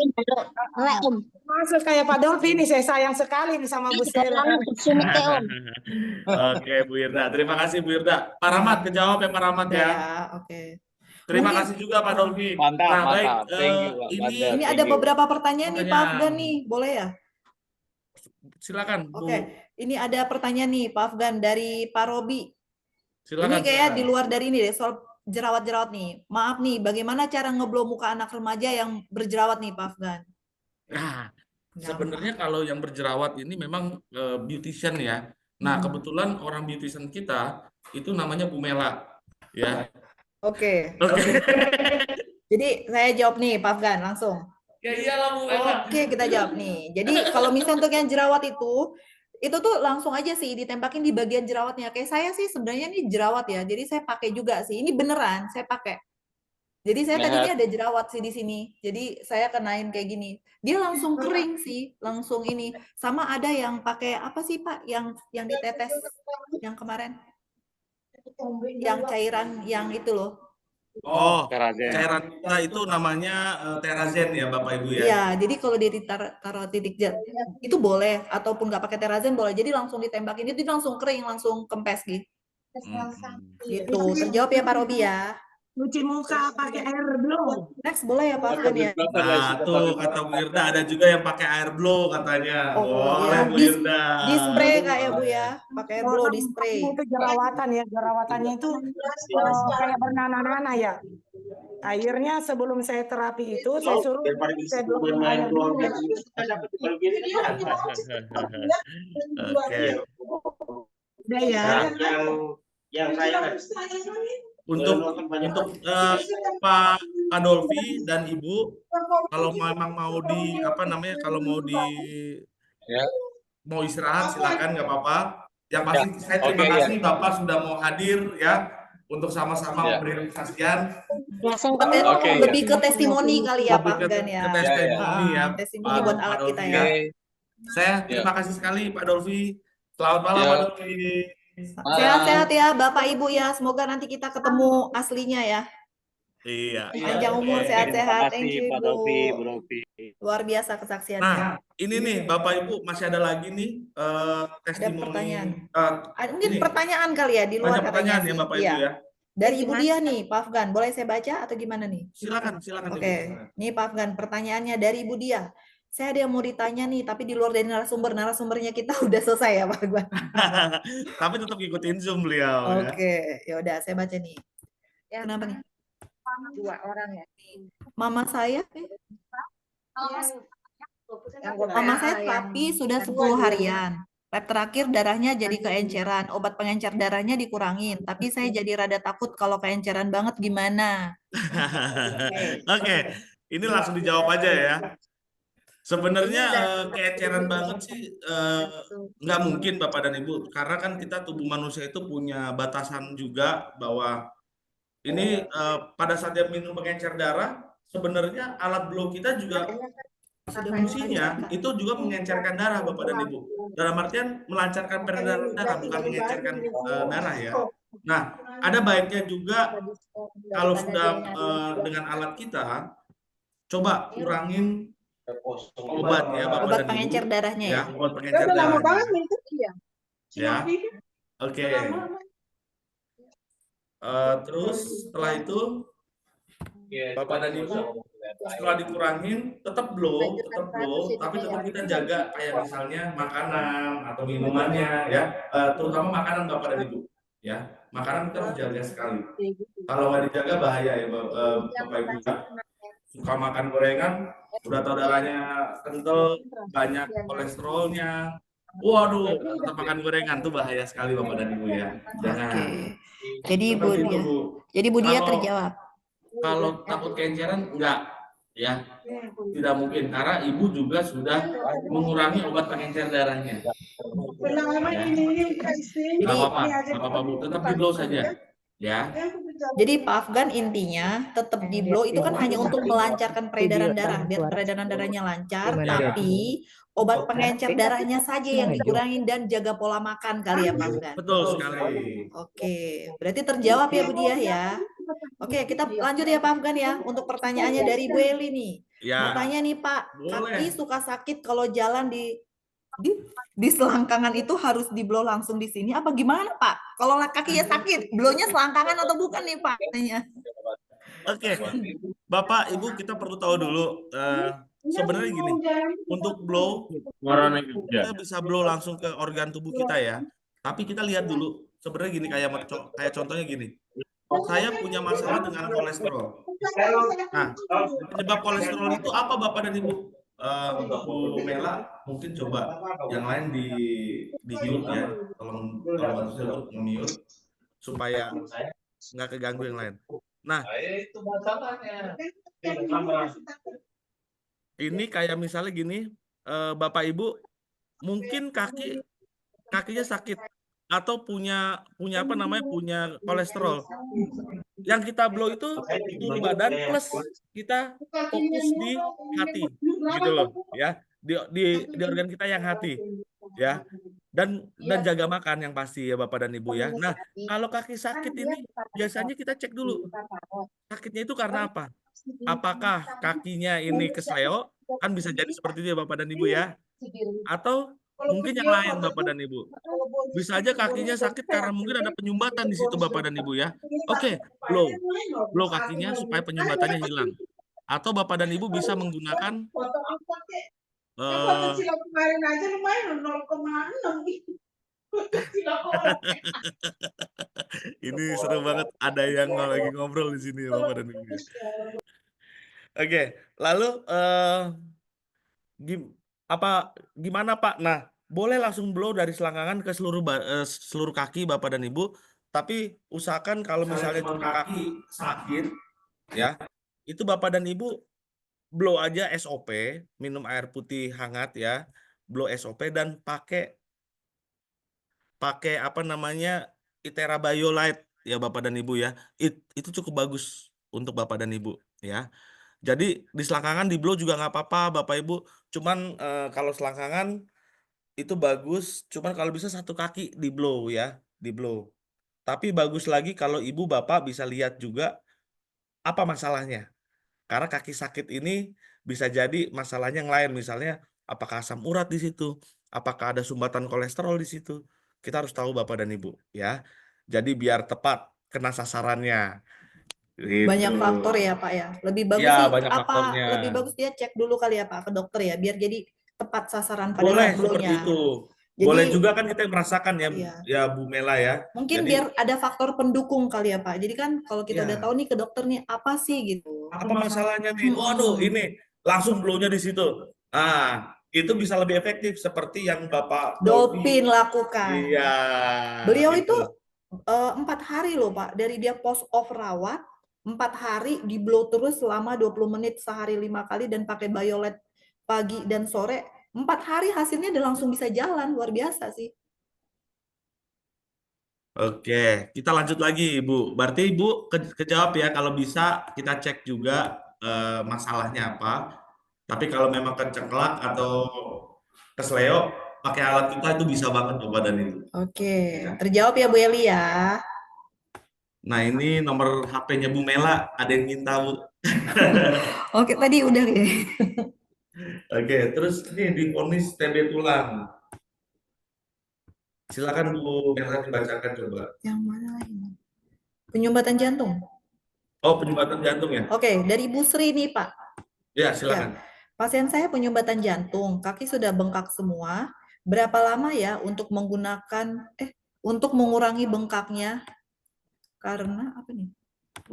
Masuk kayak Pak Dolfi ini, saya sayang sekali nih sama Bu Sera. Oke Bu Irda, terima kasih Bu Irda. Pak Rahmat kejawab ya Pak Rahmat ya. Oke. Terima kasih juga Pak Dolfi. Mantap. Baik, Thank you, Pak ini Badar. Ini ada beberapa pertanyaan nih Pak Afgan nih, boleh ya? silakan Bu. Oke, ini ada pertanyaan nih Pak Afgan dari Pak Robi. Silakan. Ini kayak di luar dari ini deh, soal jerawat-jerawat nih. Maaf nih, bagaimana cara ngeblow muka anak remaja yang berjerawat nih Pak Afgan? Nah, sebenarnya kalau yang berjerawat ini memang beautician ya. Nah, kebetulan orang beautician kita itu namanya Bu Mela, ya. Oke. Oke. Jadi saya jawab nih, Pak Afgan, langsung. Ya iyalah Bu Mela. Oke, kita jawab nih. Jadi kalau misalnya untuk yang jerawat itu tuh langsung aja sih ditempakin di bagian jerawatnya. Kayak saya sih sebenarnya ini jerawat ya. Jadi saya pakai juga sih. Ini beneran saya pakai. Jadi saya tadinya ada jerawat sih di sini. Jadi saya kenain kayak gini. Dia langsung kering sih, langsung ini. Sama ada yang pakai apa sih Pak? Yang ditetes yang kemarin. Yang cairan yang itu loh. Oh, Terazen. cairan kita itu namanya Terazen ya Bapak Ibu ya. Iya, jadi kalau dia taruh titik jet itu boleh, ataupun nggak pakai Terazen boleh. Jadi langsung ditembakin itu langsung kering, langsung kempes gitu. Gitu. Terjawab ya Pak Robi ya. Cuci muka pakai air blow. Next boleh ya Pak Afgan ya. Nah, tuh kata Bu Irda ada juga yang pakai air blow katanya. Oh, Boleh ya. Bu Irda. Di spray Kak ya Bu ya. Pakai air blow di spray. Itu jerawatan ya, jerawatannya itu kayak bernanah-nanah ya. Airnya sebelum saya terapi itu saya suruh saya blow air dulu. Oke. Udah ya. Yang saya Untuk Pak Dolfi dan Ibu, kalau memang mau mau istirahat silakan, nggak apa-apa. Yang pasti saya terima kasih Bapak sudah mau hadir ya untuk sama-sama memberi kesaksian. Lebih ke testimoni kali ya Pak Afgan ya. Ke testimoni ya. Testimoni buat alat Pak kita Dolfi ya. Saya terima kasih sekali Pak Dolfi. Selamat malam Pak Dolfi. Sehat-sehat ya Bapak Ibu ya. Semoga nanti kita ketemu aslinya ya. Iya. Panjang umur, sehat-sehat. Thank you Pak Ibu. Dolfi, Bu Dolfi. Luar biasa kesaksiannya. Nah, ini nih Bapak Ibu masih ada lagi nih testimoni. pertanyaan. Mungkin ini. pertanyaan kali ya di luar Banyak pertanyaan katanya ya sih. Bapak Iya. Ibu ya. Dari Ibu Dia nih, Pak Afgan. Boleh saya baca atau gimana nih? Silakan Oke. Ibu. Nih Pak Afgan, pertanyaannya dari Ibu Dia. Saya ada yang mau ditanya nih, tapi di luar dari narasumbernya kita udah selesai ya Pak Afgan. Tapi tetap ikutin Zoom beliau. Oke, ya udah saya baca nih. Kenapa nih? 2 orang ya. Mama saya, terapi sudah 10 harian. Lab terakhir darahnya jadi keenceran, obat pengencer darahnya dikurangin, tapi saya jadi rada takut kalau keenceran banget gimana? Oke, ini langsung dijawab aja ya. Sebenarnya keenceran banget sih nggak mungkin Bapak dan Ibu, karena kan kita tubuh manusia itu punya batasan juga bahwa ini pada saat dia minum pengencer darah, sebenarnya alat blow kita juga fungsinya itu juga mengencerkan darah Bapak dan Ibu. Dalam artian melancarkan peredaran darah, bukan mengencerkan darah ya. Nah, ada baiknya juga kalau sudah dengan alat kita, coba kurangin obat ya Bapak Obat dan Ibu. pengencer darahnya ya. Obat pengencer darah. Ya. Oke. Terus setelah itu Bapak dan Ibu setelah dikurangin tetap blow, tapi tetap kita jaga kayak misalnya makanan atau minumannya ya, terutama makanan Bapak dan Ibu ya. Makanan kita harus jaga sekali. Kalau nggak dijaga bahaya ya Bapak Ibu. Suka makan gorengan, udah tahu darahnya kental, banyak kolesterolnya. Waduh, tetap makan gorengan tuh bahaya sekali Bapak dan Ibu ya. Jangan. Jadi Bu Dia terjawab. Kalau takut keenceran enggak ya, tidak mungkin karena Ibu juga sudah mengurangi obat pengencer darahnya. Nggak apa-apa Bu, tetap di blow saja ya. Jadi Pak Afgan intinya tetap di blow itu kan hanya untuk melancarkan peredaran darah, biar peredaran darahnya lancar, tapi obat pengencer darahnya saja yang dikurangin dan jaga pola makan kali ya Pak Afgan. Betul sekali. Oke, berarti terjawab ya Bu Dia ya. Oke, kita lanjut ya Pak Afgan ya untuk pertanyaannya dari Bu Eli nih. Ya. Mau tanya nih Pak, Boleh. kaki suka sakit kalau jalan di selangkangan itu harus di blow langsung di sini apa gimana Pak? Kalau kakinya sakit, blownya selangkangan atau bukan nih Pak? Oke, Bapak Ibu kita perlu tahu dulu sebenarnya gini, untuk blow kita bisa blow langsung ke organ tubuh kita ya. Tapi kita lihat dulu sebenarnya gini kayak contohnya gini. Saya punya masalah dengan kolesterol. Nah, penyebab kolesterol itu apa Bapak dan Ibu? Bu Mela mungkin coba yang lain di mute ya, tolong bantu saya untuk mute supaya nggak keganggu yang lain. Nah, Itu masalahnya. ini kayak misalnya gini, Bapak Ibu mungkin kakinya sakit atau punya apa namanya, punya kolesterol. Yang kita blow itu seluruh badan plus kita fokus di hati, gitu loh ya, di organ kita yang hati ya, dan jaga makan yang pasti ya Bapak dan Ibu ya. Nah, kalau kaki sakit ini biasanya kita cek dulu sakitnya itu karena apa. Apakah kakinya ini kesleo, kan bisa jadi seperti itu ya Bapak dan Ibu ya, atau mungkin yang lain Bapak dan Ibu. Bisa aja kakinya sakit karena mungkin ada penyumbatan di situ Bapak dan Ibu ya. Oke, blow kakinya supaya penyumbatannya hilang. Atau Bapak dan Ibu bisa menggunakan kemarin aja lumayan 0,6 ini seru banget, ada yang lagi ngobrol di sini ya Bapak dan Ibu. Oke, lalu gimana Pak? Nah, boleh langsung blow dari selangkangan ke seluruh kaki Bapak dan Ibu, tapi usahakan kalau misalnya cuma kaki sakit ya, itu Bapak dan Ibu blow aja SOP, minum air putih hangat ya, blow SOP dan pakai apa namanya, Itera BioLite ya Bapak dan Ibu ya. Itu cukup bagus untuk Bapak dan Ibu ya. Jadi di selangkangan di blow juga nggak apa-apa Bapak Ibu. Cuman kalau selangkangan itu bagus, cuman kalau bisa satu kaki di blow ya, di blow. Tapi bagus lagi kalau Ibu Bapak bisa lihat juga apa masalahnya. Karena kaki sakit ini bisa jadi masalahnya yang lain, misalnya apakah asam urat di situ, apakah ada sumbatan kolesterol di situ. Kita harus tahu Bapak dan Ibu ya. Jadi biar tepat kena sasarannya. Banyak Gitu. faktor ya Pak ya. Lebih bagus Ya, sih banyak apa faktornya. lebih bagus dia cek dulu kali ya Pak ke dokter ya biar jadi tepat sasaran pada Boleh saat seperti blow-nya. itu. Jadi Boleh juga kan kita merasakan ya, iya. ya Bu Mela ya. Mungkin Jadi biar ada faktor pendukung kali ya Pak. Jadi kan kalau kita udah ya, tahu nih ke dokter nih apa sih gitu. apa masalahnya nih? Waduh, ini langsung blow-nya di situ. Nah, itu bisa lebih efektif seperti yang Bapak Dolphin lakukan. Iya. Beliau itu 4 hari loh Pak, dari dia post off rawat 4 hari di blow terus selama 20 menit sehari 5 kali dan pakai BioLite pagi dan sore. 4 hari hasilnya udah langsung bisa jalan, luar biasa sih. Oke, kita lanjut lagi Ibu. Berarti Ibu kejawab ya, kalau bisa kita cek juga masalahnya apa. Tapi kalau memang keceklak atau kesleo, pakai alat kita itu bisa banget Bapak dan Ibu. Oke, terjawab ya Bu Eli ya. Nah, ini nomor HP-nya Bu Mela, ada yang minta Bu. Oke, tadi udah ya. Oke, terus ini divonis TB tulang. Silakan Bu Mela dibacakan coba. Yang mana lagi? Penyumbatan jantung. Oh, penyumbatan jantung ya? Oke, dari Bu Sri nih Pak. Ya, silakan. Pasien saya penyumbatan jantung, kaki sudah bengkak semua. Berapa lama ya untuk menggunakan untuk mengurangi bengkaknya? Karena apa nih?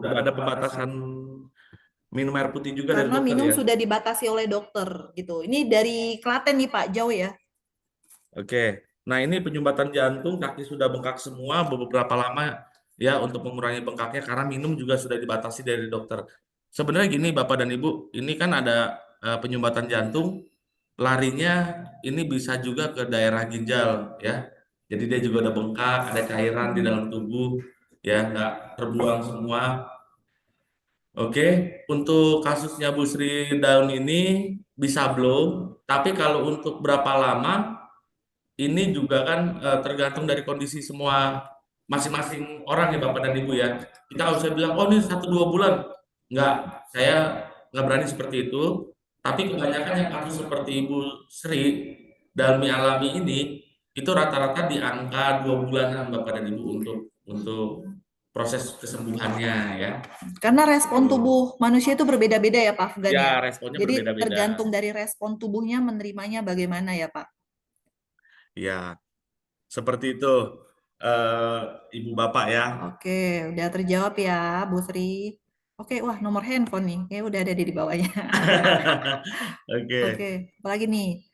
Udah ada pembatasan minum air putih juga dari Karena dokter minum ya? sudah dibatasi oleh dokter gitu. Ini dari Klaten nih Pak, jauh ya. Oke. Nah, ini penyumbatan jantung, kaki sudah bengkak semua, beberapa lama ya untuk mengurangi bengkaknya karena minum juga sudah dibatasi dari dokter. Sebenarnya gini Bapak dan Ibu, ini kan ada penyumbatan jantung, larinya ini bisa juga ke daerah ginjal ya. Jadi dia juga ada bengkak, ada cairan di dalam tubuh ya, nggak terbuang semua. Oke, untuk kasusnya Bu Sri Daun ini bisa blow, tapi kalau untuk berapa lama ini juga kan tergantung dari kondisi semua masing-masing orang ya Bapak dan Ibu ya. Kita nggak usah bilang, oh ini 1-2 bulan. Nggak, saya nggak berani seperti itu. Tapi kebanyakan yang kasus seperti Ibu Sri Dalmi alami ini, itu rata-rata di angka 2 bulanan Bapak dan Ibu untuk proses kesembuhannya ya. Karena respon tubuh manusia itu berbeda-beda ya Pak Afgan Ya, ya. responnya Jadi berbeda-beda. tergantung dari respon tubuhnya menerimanya bagaimana ya Pak. Ya, seperti itu Ibu Bapak ya. Oke, udah terjawab ya Bu Sri. Oke, wah nomor handphone nih, kayak udah ada di bawahnya. Oke, Oke, apalagi nih?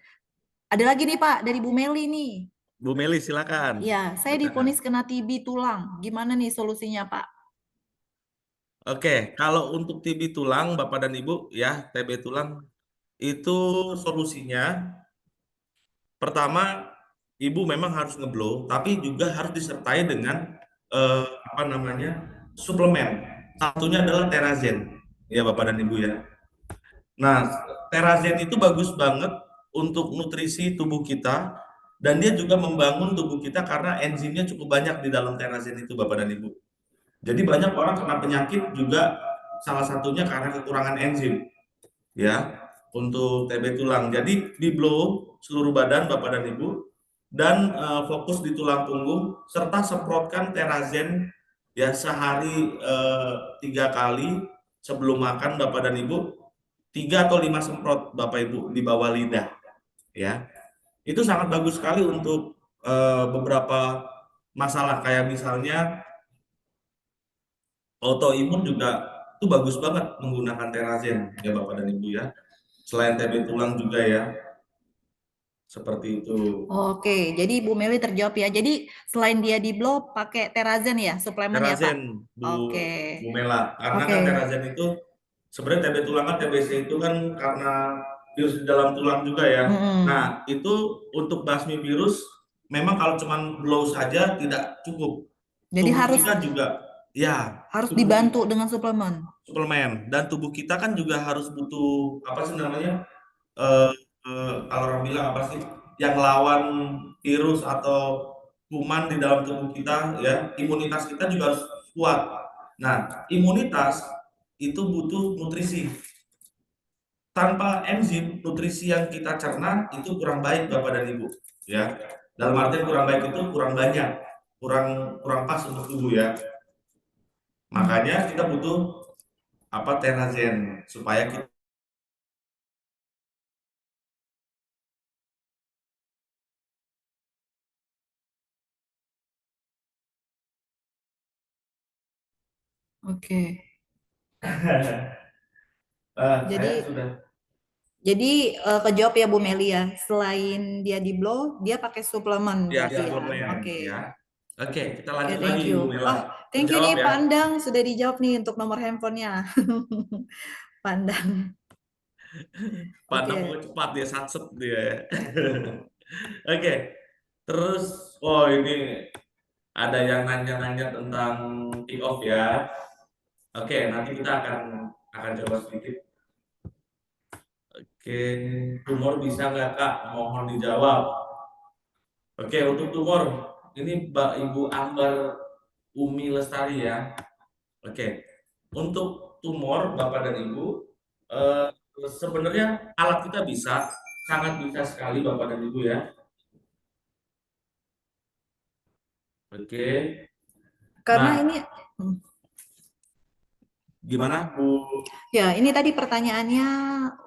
Ada lagi nih Pak dari Bu Meli nih. Bu Meli silakan. Ya, saya Bacakan. divonis kena TB tulang. Gimana nih solusinya Pak? Oke, kalau untuk TB tulang, Bapak dan Ibu, ya, TB tulang itu solusinya pertama, Ibu memang harus ngeblow, tapi juga harus disertai dengan apa namanya suplemen. Satunya adalah Terazen, ya Bapak dan Ibu ya. Nah, Terazen itu bagus banget untuk nutrisi tubuh kita dan dia juga membangun tubuh kita karena enzimnya cukup banyak di dalam Terazen itu Bapak dan Ibu. Jadi banyak orang kena penyakit juga salah satunya karena kekurangan enzim ya untuk TB tulang. Jadi di blow seluruh badan Bapak dan Ibu dan fokus di tulang punggung serta semprotkan Terazen ya sehari 3 kali sebelum makan Bapak dan Ibu, 3 atau 5 semprot Bapak Ibu di bawah lidah ya. Itu sangat bagus sekali untuk beberapa masalah kayak misalnya autoimun juga itu bagus banget menggunakan Terazen ya Bapak dan Ibu ya. Selain TB tulang juga ya. Seperti itu. Oke, jadi Bu Meli terjawab ya. Jadi selain dia di blow pakai Terazen ya, suplemen ya Pak? Terazen Oke. Bu Mela. Karena Oke. kan Terazen itu sebenarnya TB tulang kan TBC itu kan karena virus di dalam tulang juga ya. Nah, itu untuk basmi virus memang kalau cuman blow saja tidak cukup. Jadi Tubuh harus kita juga ya harus tubuh dibantu dengan suplemen. suplemen dan tubuh kita kan juga harus butuh apa sih namanya kalau orang bilang apa sih yang lawan virus atau kuman di dalam tubuh kita ya, imunitas kita juga harus kuat. Nah, imunitas itu butuh nutrisi. Tanpa enzim, nutrisi yang kita cerna itu kurang baik Bapak dan Ibu ya. Dalam artian kurang baik itu kurang banyak, kurang pas untuk tubuh ya. Makanya kita butuh apa Terazen supaya kita Oke. jadi sudah jadi kejawab ya Bu Meli ya. Selain dia di blow, dia pakai suplemen ya, berarti ya. suplemen Oke. ya. Oke, kita Oke, lanjut thank lagi you. Bu Mela. Oh, thank you Terjawab nih ya. Pandang sudah dijawab nih untuk nomor handphonenya. Pandang. Pandang Oke. pokoknya cepat dia satset dia. Oke. Terus ini ada yang nanya-nanya tentang kick off ya. Oke, nanti kita akan coba sedikit. Oke, tumor bisa nggak Kak? Mohon dijawab. Oke, untuk tumor ini Mbak Ibu Ambar Umi Lestari ya. Oke, untuk tumor Bapak dan Ibu sebenarnya alat kita bisa, sangat bisa sekali Bapak dan Ibu ya. Oke. Karena Nah, ini gimana Bu? ya, ini tadi pertanyaannya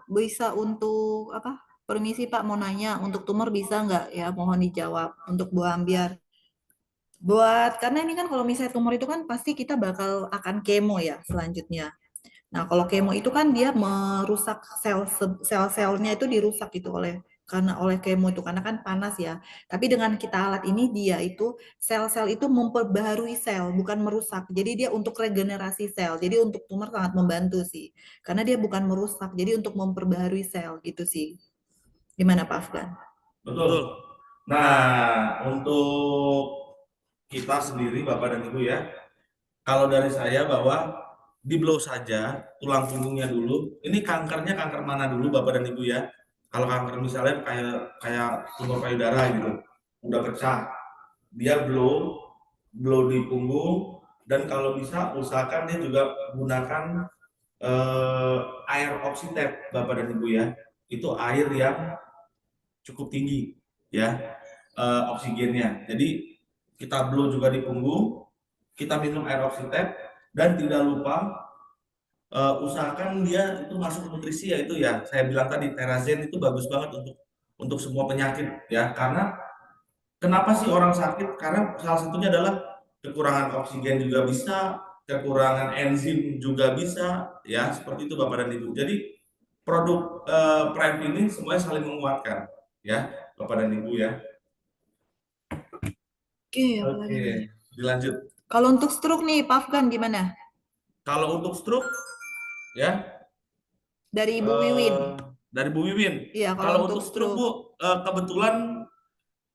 bisa untuk apa? Permisi Pak, mau nanya untuk tumor bisa nggak ya? Mohon dijawab untuk Bu Ambiar. Karena ini kan kalau misalnya tumor itu kan pasti kita bakal akan kemo ya selanjutnya. Nah, kalau kemo itu kan dia merusak sel-selnya itu dirusak gitu oleh kemo itu karena kan panas ya. Tapi dengan kita alat ini dia itu sel-sel itu memperbaharui sel, bukan merusak. Jadi dia untuk regenerasi sel. Jadi untuk tumor sangat membantu sih. Karena dia bukan merusak, jadi untuk memperbaharui sel gitu sih. Gimana Pak Afgan? Betul. Nah, untuk kita sendiri Bapak dan Ibu ya, kalau dari saya bahwa di blow saja tulang punggungnya dulu. Ini kankernya kanker mana dulu Bapak dan Ibu ya? Kalau kanker misalnya kayak tumor payudara gitu, udah pecah, dia blow di punggung dan kalau bisa usahakan dia juga gunakan air oksitet Bapak dan Ibu ya. Itu air yang cukup tinggi ya oksigennya. Jadi kita blow juga di punggung, kita minum air oksitet dan tidak lupa usahakan dia itu masuk ke nutrisi yaitu ya saya bilang tadi Terazen itu bagus banget untuk semua penyakit ya. Karena kenapa sih orang sakit? Karena salah satunya adalah kekurangan oksigen juga bisa, kekurangan enzim juga bisa, ya seperti itu Bapak dan Ibu. Jadi produk Prime ini semuanya saling menguatkan, ya Bapak dan Ibu ya. Oke, apalagi nih? Oke, dilanjut. Kalau untuk stroke nih, Pak Afgan gimana? Kalau untuk stroke, ya Dari Ibu Wiwin. dari Bu Wiwin. Iya, Kalau untuk stroke Bu, kebetulan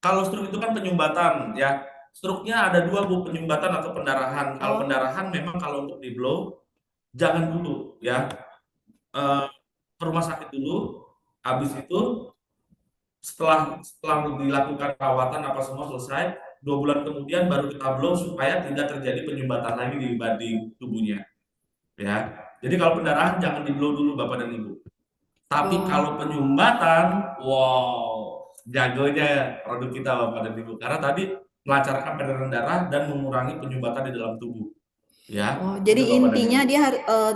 kalau stroke itu kan penyumbatan, ya. Stroke-nya ada dua Bu, penyumbatan atau pendarahan. Kalau pendarahan memang kalau untuk di blow jangan dulu, ya. Ke rumah sakit dulu. Habis itu setelah dilakukan perawatan apa semua selesai, 2 bulan kemudian baru kita blow supaya tidak terjadi penyumbatan lagi di tubuhnya, ya. Jadi kalau pendarahan jangan di blow dulu Bapak dan Ibu. Tapi kalau penyumbatan, wow, jagonya produk kita Bapak dan Ibu. Karena tadi melancarkan peredaran darah dan mengurangi penyumbatan di dalam tubuh, ya. Oh, jadi Itu Bapak dan intinya Ibu. dia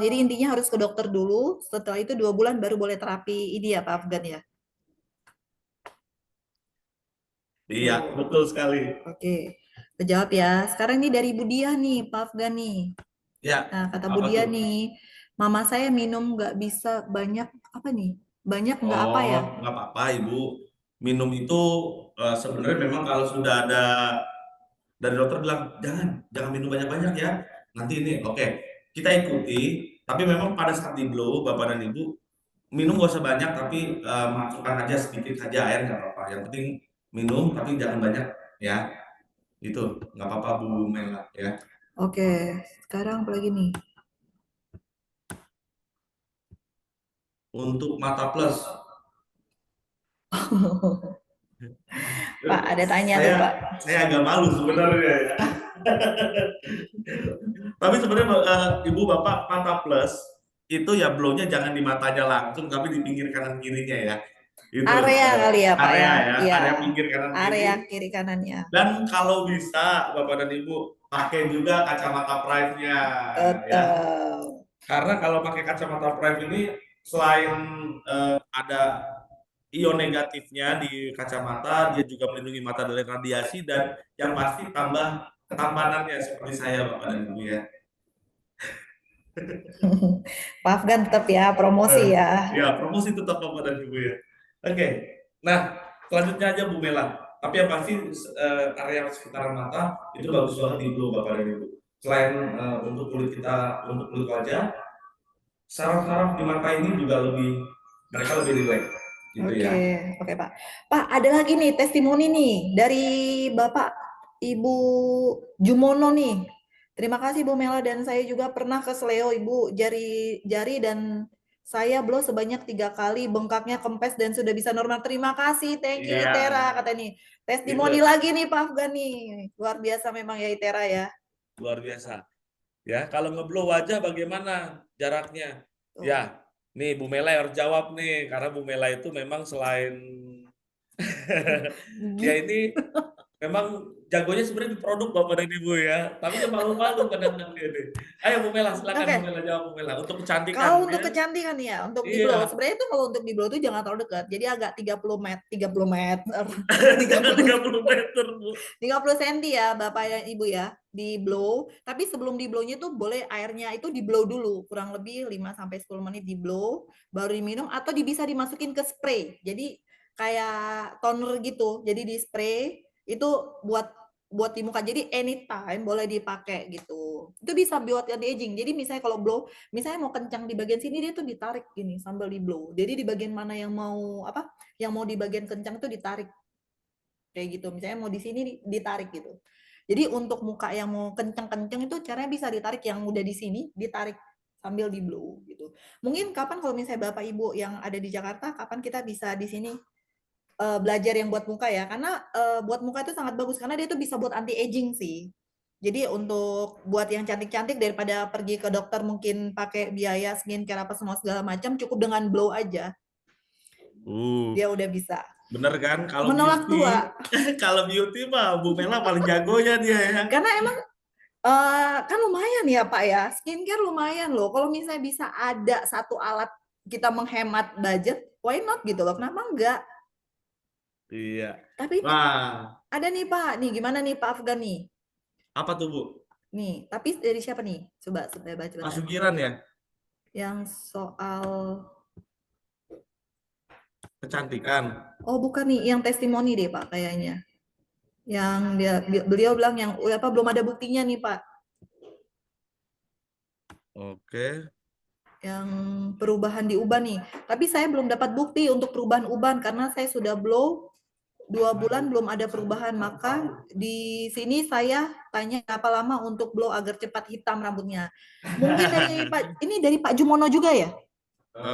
jadi intinya harus ke dokter dulu. Setelah itu 2 bulan baru boleh terapi ini ya Pak Afgan ya. Iya, betul sekali. Oke, terjawab ya. Sekarang nih dari Bu Dia nih, Pak Afgan nih. Ya. Nah, kata Bu Apa Dia tuh? nih, mama saya minum nggak bisa banyak apa nih? Banyak nggak apa ya? Nggak apa-apa Ibu. Minum itu sebenarnya memang kalau sudah ada dari dokter bilang jangan minum banyak-banyak ya. Nanti ini, oke. Kita ikuti, tapi memang pada saat di blow Bapak dan Ibu minum gak usah banyak, tapi masukkan aja sedikit saja air nggak apa-apa. Yang penting minum tapi jangan banyak, ya. Itu nggak apa-apa Bu Mela, ya. Oke, sekarang apa lagi nih? Untuk Mata Plus. Pak, ada tanya tuh Pak. Saya agak malu sebenarnya ya. Tapi sebenarnya Ibu Bapak Mata Plus itu ya blow-nya jangan di matanya langsung, tapi di pinggir kanan kirinya ya. Itu, area kali ya Pak area ya. Iya. Area pinggir kanan kiri. Area kiri kanannya. Dan kalau bisa Bapak dan Ibu pakai juga kacamata Prime-nya. Betul. Ya. Karena kalau pakai kacamata Prime ini selain ada ion negatifnya di kacamata, dia juga melindungi mata dari radiasi dan yang pasti tambah ketampanannya seperti saya Bapak dan Ibu ya. Pak Afgan tetap ya promosi ya. Ya, promosi tetap Bapak dan Ibu ya. Oke. Nah, selanjutnya aja Bu Mela. Tapi yang pasti area sekitaran mata itu bagus banget di blow Bapak dan Ibu. Selain untuk kulit kita, untuk kulit wajah, saraf-saraf di mata ini juga mereka lebih rileks gitu ya. Oke Pak. Pak, ada lagi nih testimoni nih dari Bapak Ibu Jumono nih. Terima kasih Bu Mela, dan saya juga pernah ke Sleo Ibu, jari dan saya blow sebanyak 3 kali, bengkaknya kempes dan sudah bisa normal. Terima kasih, thank you Itera, kata nih. Testimoni lagi nih Pak Afgan nih. Luar biasa memang ya Itera ya. Luar biasa. Ya, kalau ngeblow wajah bagaimana jaraknya? Ya, nih Bu Mela harus jawab nih, karena Bu Mela itu memang selain ya ini memang jagonya sebenarnya di produk Bapak dan Ibu ya, tapi dia malu-malu kadang-kadang dia nih. Ayo Bu Mela, silakan Bu Mela jawab Bu Mela untuk kecantikan. Kalau untuk kecantikan ya, untuk di blow. Sebenarnya itu kalau untuk di blow itu jangan terlalu dekat. Jadi agak 30 meter, 30 meter Bu. 30 cm ya Bapak dan Ibu ya, di blow. Tapi sebelum di blownya tuh boleh airnya itu di blow dulu, kurang lebih 5-10 menit di blow, baru diminum atau bisa dimasukin ke spray. Jadi kayak toner gitu, jadi di spray itu buat di muka, jadi anytime boleh dipakai gitu. Itu bisa buat anti-aging. Jadi misalnya kalau blow, misalnya mau kencang di bagian sini, dia tuh ditarik gini sambil di blow. Jadi di bagian mana yang mau di bagian kencang itu ditarik kayak gitu. Misalnya mau di sini ditarik gitu. Jadi untuk muka yang mau kencang-kencang itu caranya bisa ditarik, yang udah di sini ditarik sambil di blow gitu. Mungkin kapan kalau misalnya Bapak Ibu yang ada di Jakarta, kapan kita bisa di sini belajar yang buat muka ya, karena buat muka itu sangat bagus karena dia tuh bisa buat anti aging sih. Jadi untuk buat yang cantik-cantik, daripada pergi ke dokter mungkin pakai biaya skincare apa semua segala macam, cukup dengan blow aja. Dia udah bisa. Bener kan? Kalau menolak beauty, tua. Kalau beauty mah Bu Mela paling jagonya dia ya. Karena emang kan lumayan ya Pak ya, skincare lumayan loh. Kalau misalnya bisa ada satu alat kita menghemat budget, why not gitu loh? Kenapa enggak? Iya. Tapi ada nih Pak, nih gimana nih Pak Afgan nih? Apa tuh Bu? Nih, tapi dari siapa nih? Coba saya baca Pak bentar. Sugiran ya, Yang soal, kecantikan. oh bukan nih, yang testimoni deh Pak kayaknya. Yang beliau bilang yang apa belum ada buktinya nih Pak. Oke. Yang perubahan di uban nih. Tapi saya belum dapat bukti untuk perubahan uban karena saya sudah blow 2 bulan belum ada perubahan. Maka di sini saya tanya berapa lama untuk blow agar cepat hitam rambutnya. Mungkin dari Pak, ini dari Pak Jumono juga ya?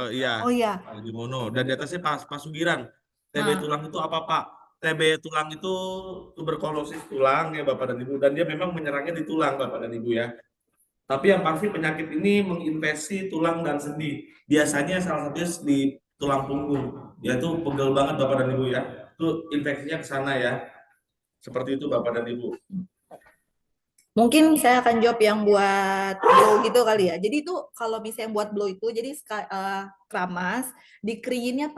Iya, Oh iya. Pak Jumono. Dan di atasnya Pak Sugiran. TB Nah. tulang itu apa Pak? TB tulang itu tuberkulosis tulang ya Bapak dan Ibu. Dan dia memang menyerangnya di tulang Bapak dan Ibu ya. Tapi yang pasti penyakit ini menginfeksi tulang dan sendi. Biasanya salah satunya di tulang punggung. Yaitu pegel banget Bapak dan Ibu ya. Itu infeksinya ke sana ya. Seperti itu Bapak dan Ibu. Mungkin saya akan jawab yang buat blow gitu kali ya. Jadi itu kalau misalnya buat blow itu jadi keramas, dikeringinnya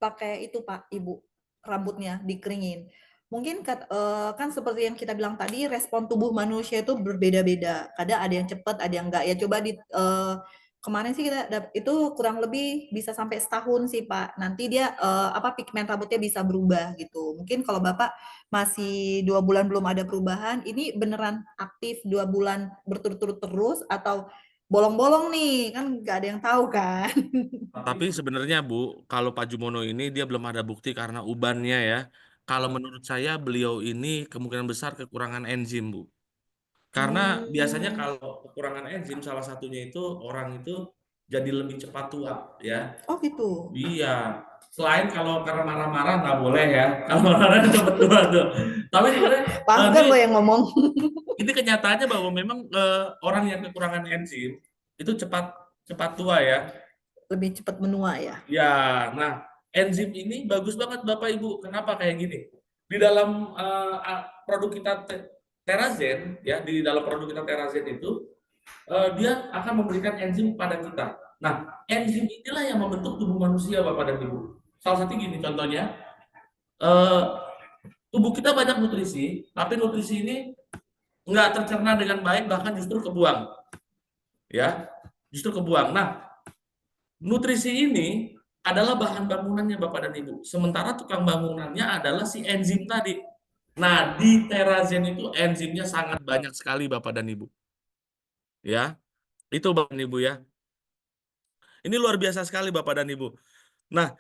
pakai itu Pak Ibu, rambutnya dikeringin. Mungkin kan seperti yang kita bilang tadi, respon tubuh manusia itu berbeda-beda. Kadang ada yang cepat, ada yang enggak. Ya coba kemarin sih kita itu kurang lebih bisa sampai setahun sih Pak. Nanti dia pigmen rambutnya bisa berubah gitu. Mungkin kalau Bapak masih 2 bulan belum ada perubahan, ini beneran aktif 2 bulan berturut-turut terus atau bolong-bolong nih, kan nggak ada yang tahu kan. Tapi sebenarnya Bu, kalau Pak Jumono ini dia belum ada bukti karena ubannya ya. Kalau menurut saya beliau ini kemungkinan besar kekurangan enzim Bu. Karena biasanya kalau kekurangan enzim salah satunya itu orang itu jadi lebih cepat tua ya. Oh gitu. Iya. Selain kalau karena marah-marah nggak boleh ya. Kalau marah cepat tua tuh. Tapi sebenarnya Kan lo yang ngomong. ini kenyataannya bahwa memang orang yang kekurangan enzim itu cepat tua ya. Lebih cepat menua ya. Ya, nah enzim ini bagus banget Bapak Ibu. Kenapa kayak gini? Di dalam produk kita Terazen ya, di dalam produk kita Terazen itu dia akan memberikan enzim pada kita. Nah, enzim inilah yang membentuk tubuh manusia Bapak dan Ibu. Salah satu gini contohnya, tubuh kita banyak nutrisi, tapi nutrisi ini nggak tercerna dengan baik, bahkan justru kebuang. Ya, justru kebuang. Nah, nutrisi ini adalah bahan bangunannya Bapak dan Ibu. Sementara tukang bangunannya adalah si enzim tadi. Nah, di Terazen itu enzimnya sangat banyak sekali Bapak dan Ibu. Ya, itu Bapak dan Ibu ya. Ini luar biasa sekali Bapak dan Ibu. Nah,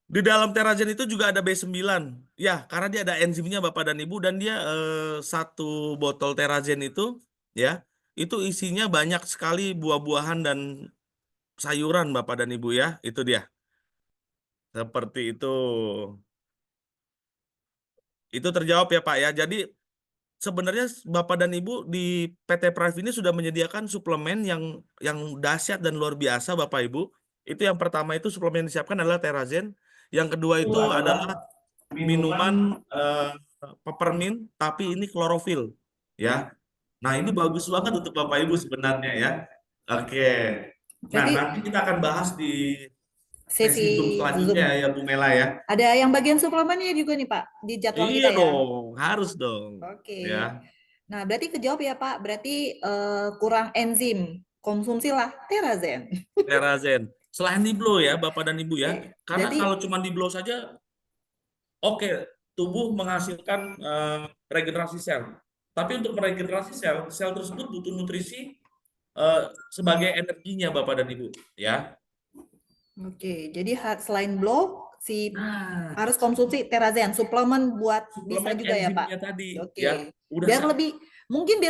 di dalam Terazen itu juga ada B9. Ya, karena dia ada enzimnya Bapak dan Ibu. Dan dia satu botol Terazen itu, ya, itu isinya banyak sekali buah-buahan dan sayuran Bapak dan Ibu ya. Itu dia. Seperti itu. Itu terjawab ya Pak ya. Jadi sebenarnya Bapak dan Ibu di PT Prive ini sudah menyediakan suplemen yang dahsyat dan luar biasa Bapak Ibu. Itu yang pertama itu suplemen yang disiapkan adalah Terazen. Yang kedua itu adalah minuman peppermint tapi ini klorofil ya. Nah, ini bagus banget untuk Bapak Ibu sebenarnya ya. Oke. Nah, nanti kita akan bahas di sesi Zoom selanjutnya ya Bu Mela ya. Ada yang bagian suplemennya juga nih Pak di jadwal kita ya. Iya dong, harus dong. Oke. Ya. Nah, berarti kejawab ya Pak. Berarti kurang enzim. Konsumsilah Terazen. Terazen. Selain di blow ya Bapak dan Ibu ya. Karena Jadi, kalau cuma di blow saja oke, tubuh menghasilkan regenerasi sel. Tapi untuk meregenerasi sel, sel tersebut butuh nutrisi sebagai energinya Bapak dan Ibu ya. Oke, jadi selain blow harus konsumsi Terazen, suplemen buat bisa juga ya Pak. Tadi, oke. Ya, udah biar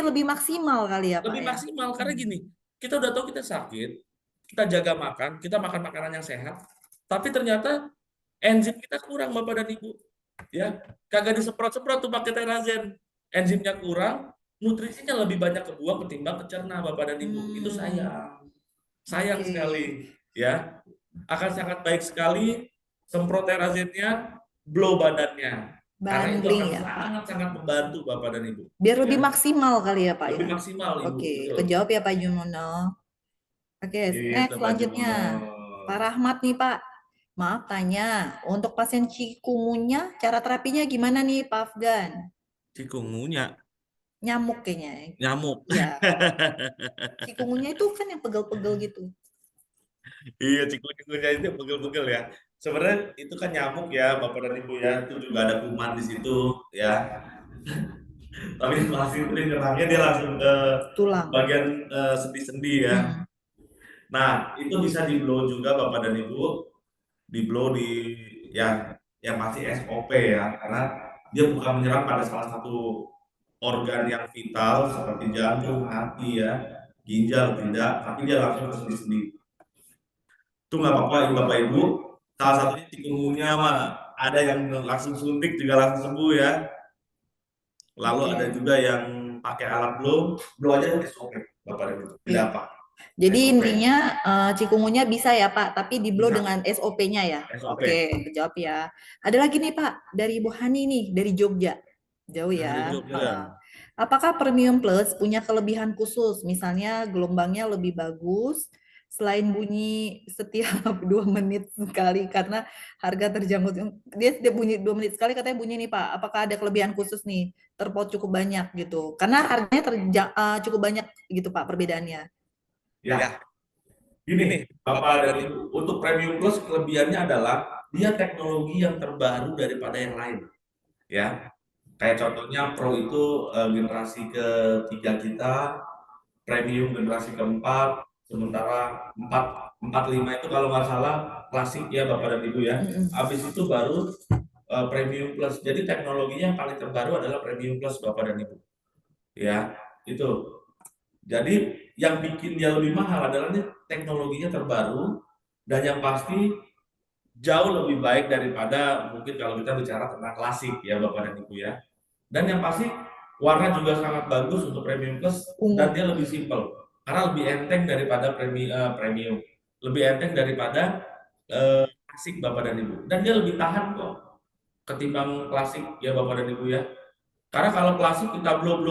lebih maksimal kali ya Pak. Lebih maksimal karena gini, kita udah tahu kita sakit, kita jaga makan, kita makan makanan yang sehat, tapi ternyata enzim kita kurang Bapak dan Ibu. Ya, kagak disemprot-semprot tuh pakai Terazen. Enzimnya kurang, nutrisinya lebih banyak kebuang ketimbang kecerna Bapak dan Ibu. Itu sayang. Sayang sekali, ya. Akan sangat baik sekali semprot Terazennya, blow badannya. Karena itu akan sangat-sangat membantu Bapak dan Ibu. Biar lebih maksimal kali ya Pak. Lebih maksimal Ibu. Oke, kejawab ya Pak Jumono. Oke, next selanjutnya. Pak Rahmat nih Pak. Maaf tanya, untuk pasien cikungunya cara terapinya gimana nih Pak Afgan? Cikungunya? Nyamuk kayaknya. Nyamuk. Ya. Cikungunya itu kan yang pegel-pegel gitu. Iya, cikungunya itu pegel-pegel ya. Sebenarnya itu kan nyamuk ya, Bapak dan Ibu ya. Itu juga ada kuman di situ ya. Tapi masih itu nyerangnya dia langsung ke Tulang. bagian sendi-sendi ya. Nah, itu bisa di blow juga Bapak dan Ibu. Di blow di yang masih SOP ya, karena dia bukan menyerang pada salah satu organ yang vital seperti jantung, hati ya, ginjal tidak, tapi dia langsung ke sendi-sendi. Itu nggak apa-apa Bapak Ibu. Salah satunya cikungunya mah ada yang langsung suntik juga langsung sembuh ya. Lalu ada juga yang pakai alat blow aja SOP Bapak Ibu. Tidak apa. Jadi SOP. intinya cikungunya bisa ya Pak, tapi di blow Bisa. dengan SOP-nya ya. SOP. Oke, kejawab ya. Ada lagi nih Pak, dari Ibu Hani nih, dari Jogja. Jauh ya. Dari Jogja. Apakah Premium Plus punya kelebihan khusus? Misalnya gelombangnya lebih bagus, selain bunyi setiap 2 menit sekali karena harga terjangkau. Dia bunyi 2 menit sekali katanya bunyi nih Pak. Apakah ada kelebihan khusus nih? Terpaut cukup banyak gitu. Karena harganya cukup banyak gitu Pak perbedaannya. Ya, gini Bapak dan Ibu, untuk Premium Plus kelebihannya adalah dia teknologi yang terbaru daripada yang lain. Ya, kayak contohnya Pro itu generasi ketiga kita, Premium generasi keempat, sementara 445 itu kalau nggak salah klasik ya Bapak dan Ibu ya. Habis itu baru Premium Plus. Jadi teknologinya yang paling terbaru adalah Premium Plus Bapak dan Ibu. Ya, itu. Jadi yang bikin dia lebih mahal adalah nih teknologinya terbaru dan yang pasti jauh lebih baik daripada mungkin kalau kita bicara tentang klasik ya Bapak dan Ibu ya. Dan yang pasti warna juga sangat bagus untuk Premium Plus dan dia lebih simpel karena lebih enteng daripada premium, lebih enteng daripada klasik Bapak dan Ibu. Dan dia lebih tahan kok ketimbang klasik ya Bapak dan Ibu ya. Karena kalau klasik kita blow,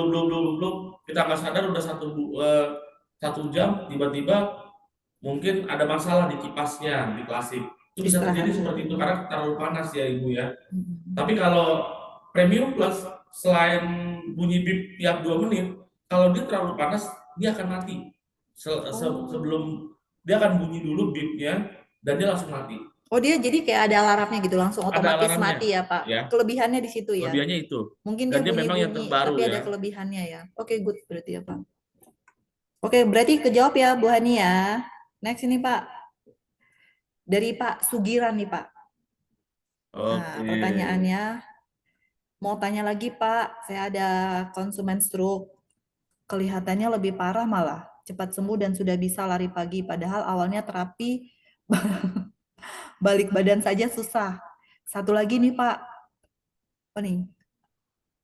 kita nggak sadar udah 1 jam tiba-tiba mungkin ada masalah di kipasnya di klasik. Itu bisa terjadi seperti itu karena terlalu panas ya Ibu ya. Tapi kalau Premium Plus selain bunyi bip tiap 2 menit, kalau dia terlalu panas dia akan mati. Sebelum dia akan bunyi dulu bipnya dan dia langsung mati. Oh dia jadi kayak ada alarmnya gitu langsung otomatis alarmnya, mati ya Pak. ya. Kelebihannya di situ ya. Kelebihannya itu. Mungkin Dan dia dia memang yang bunyi-bunyi terbaru tapi ya. ada kelebihannya ya. Oke, good berarti ya Pak. Oke, berarti kejawab ya Bu Hani ya. Next ini Pak. Dari Pak Sugiran nih Pak. Nah, pertanyaannya mau tanya lagi Pak, saya ada konsumen stroke. Kelihatannya lebih parah malah. Cepat sembuh dan sudah bisa lari pagi padahal awalnya terapi balik badan saja susah. Satu lagi nih Pak. Apa nih?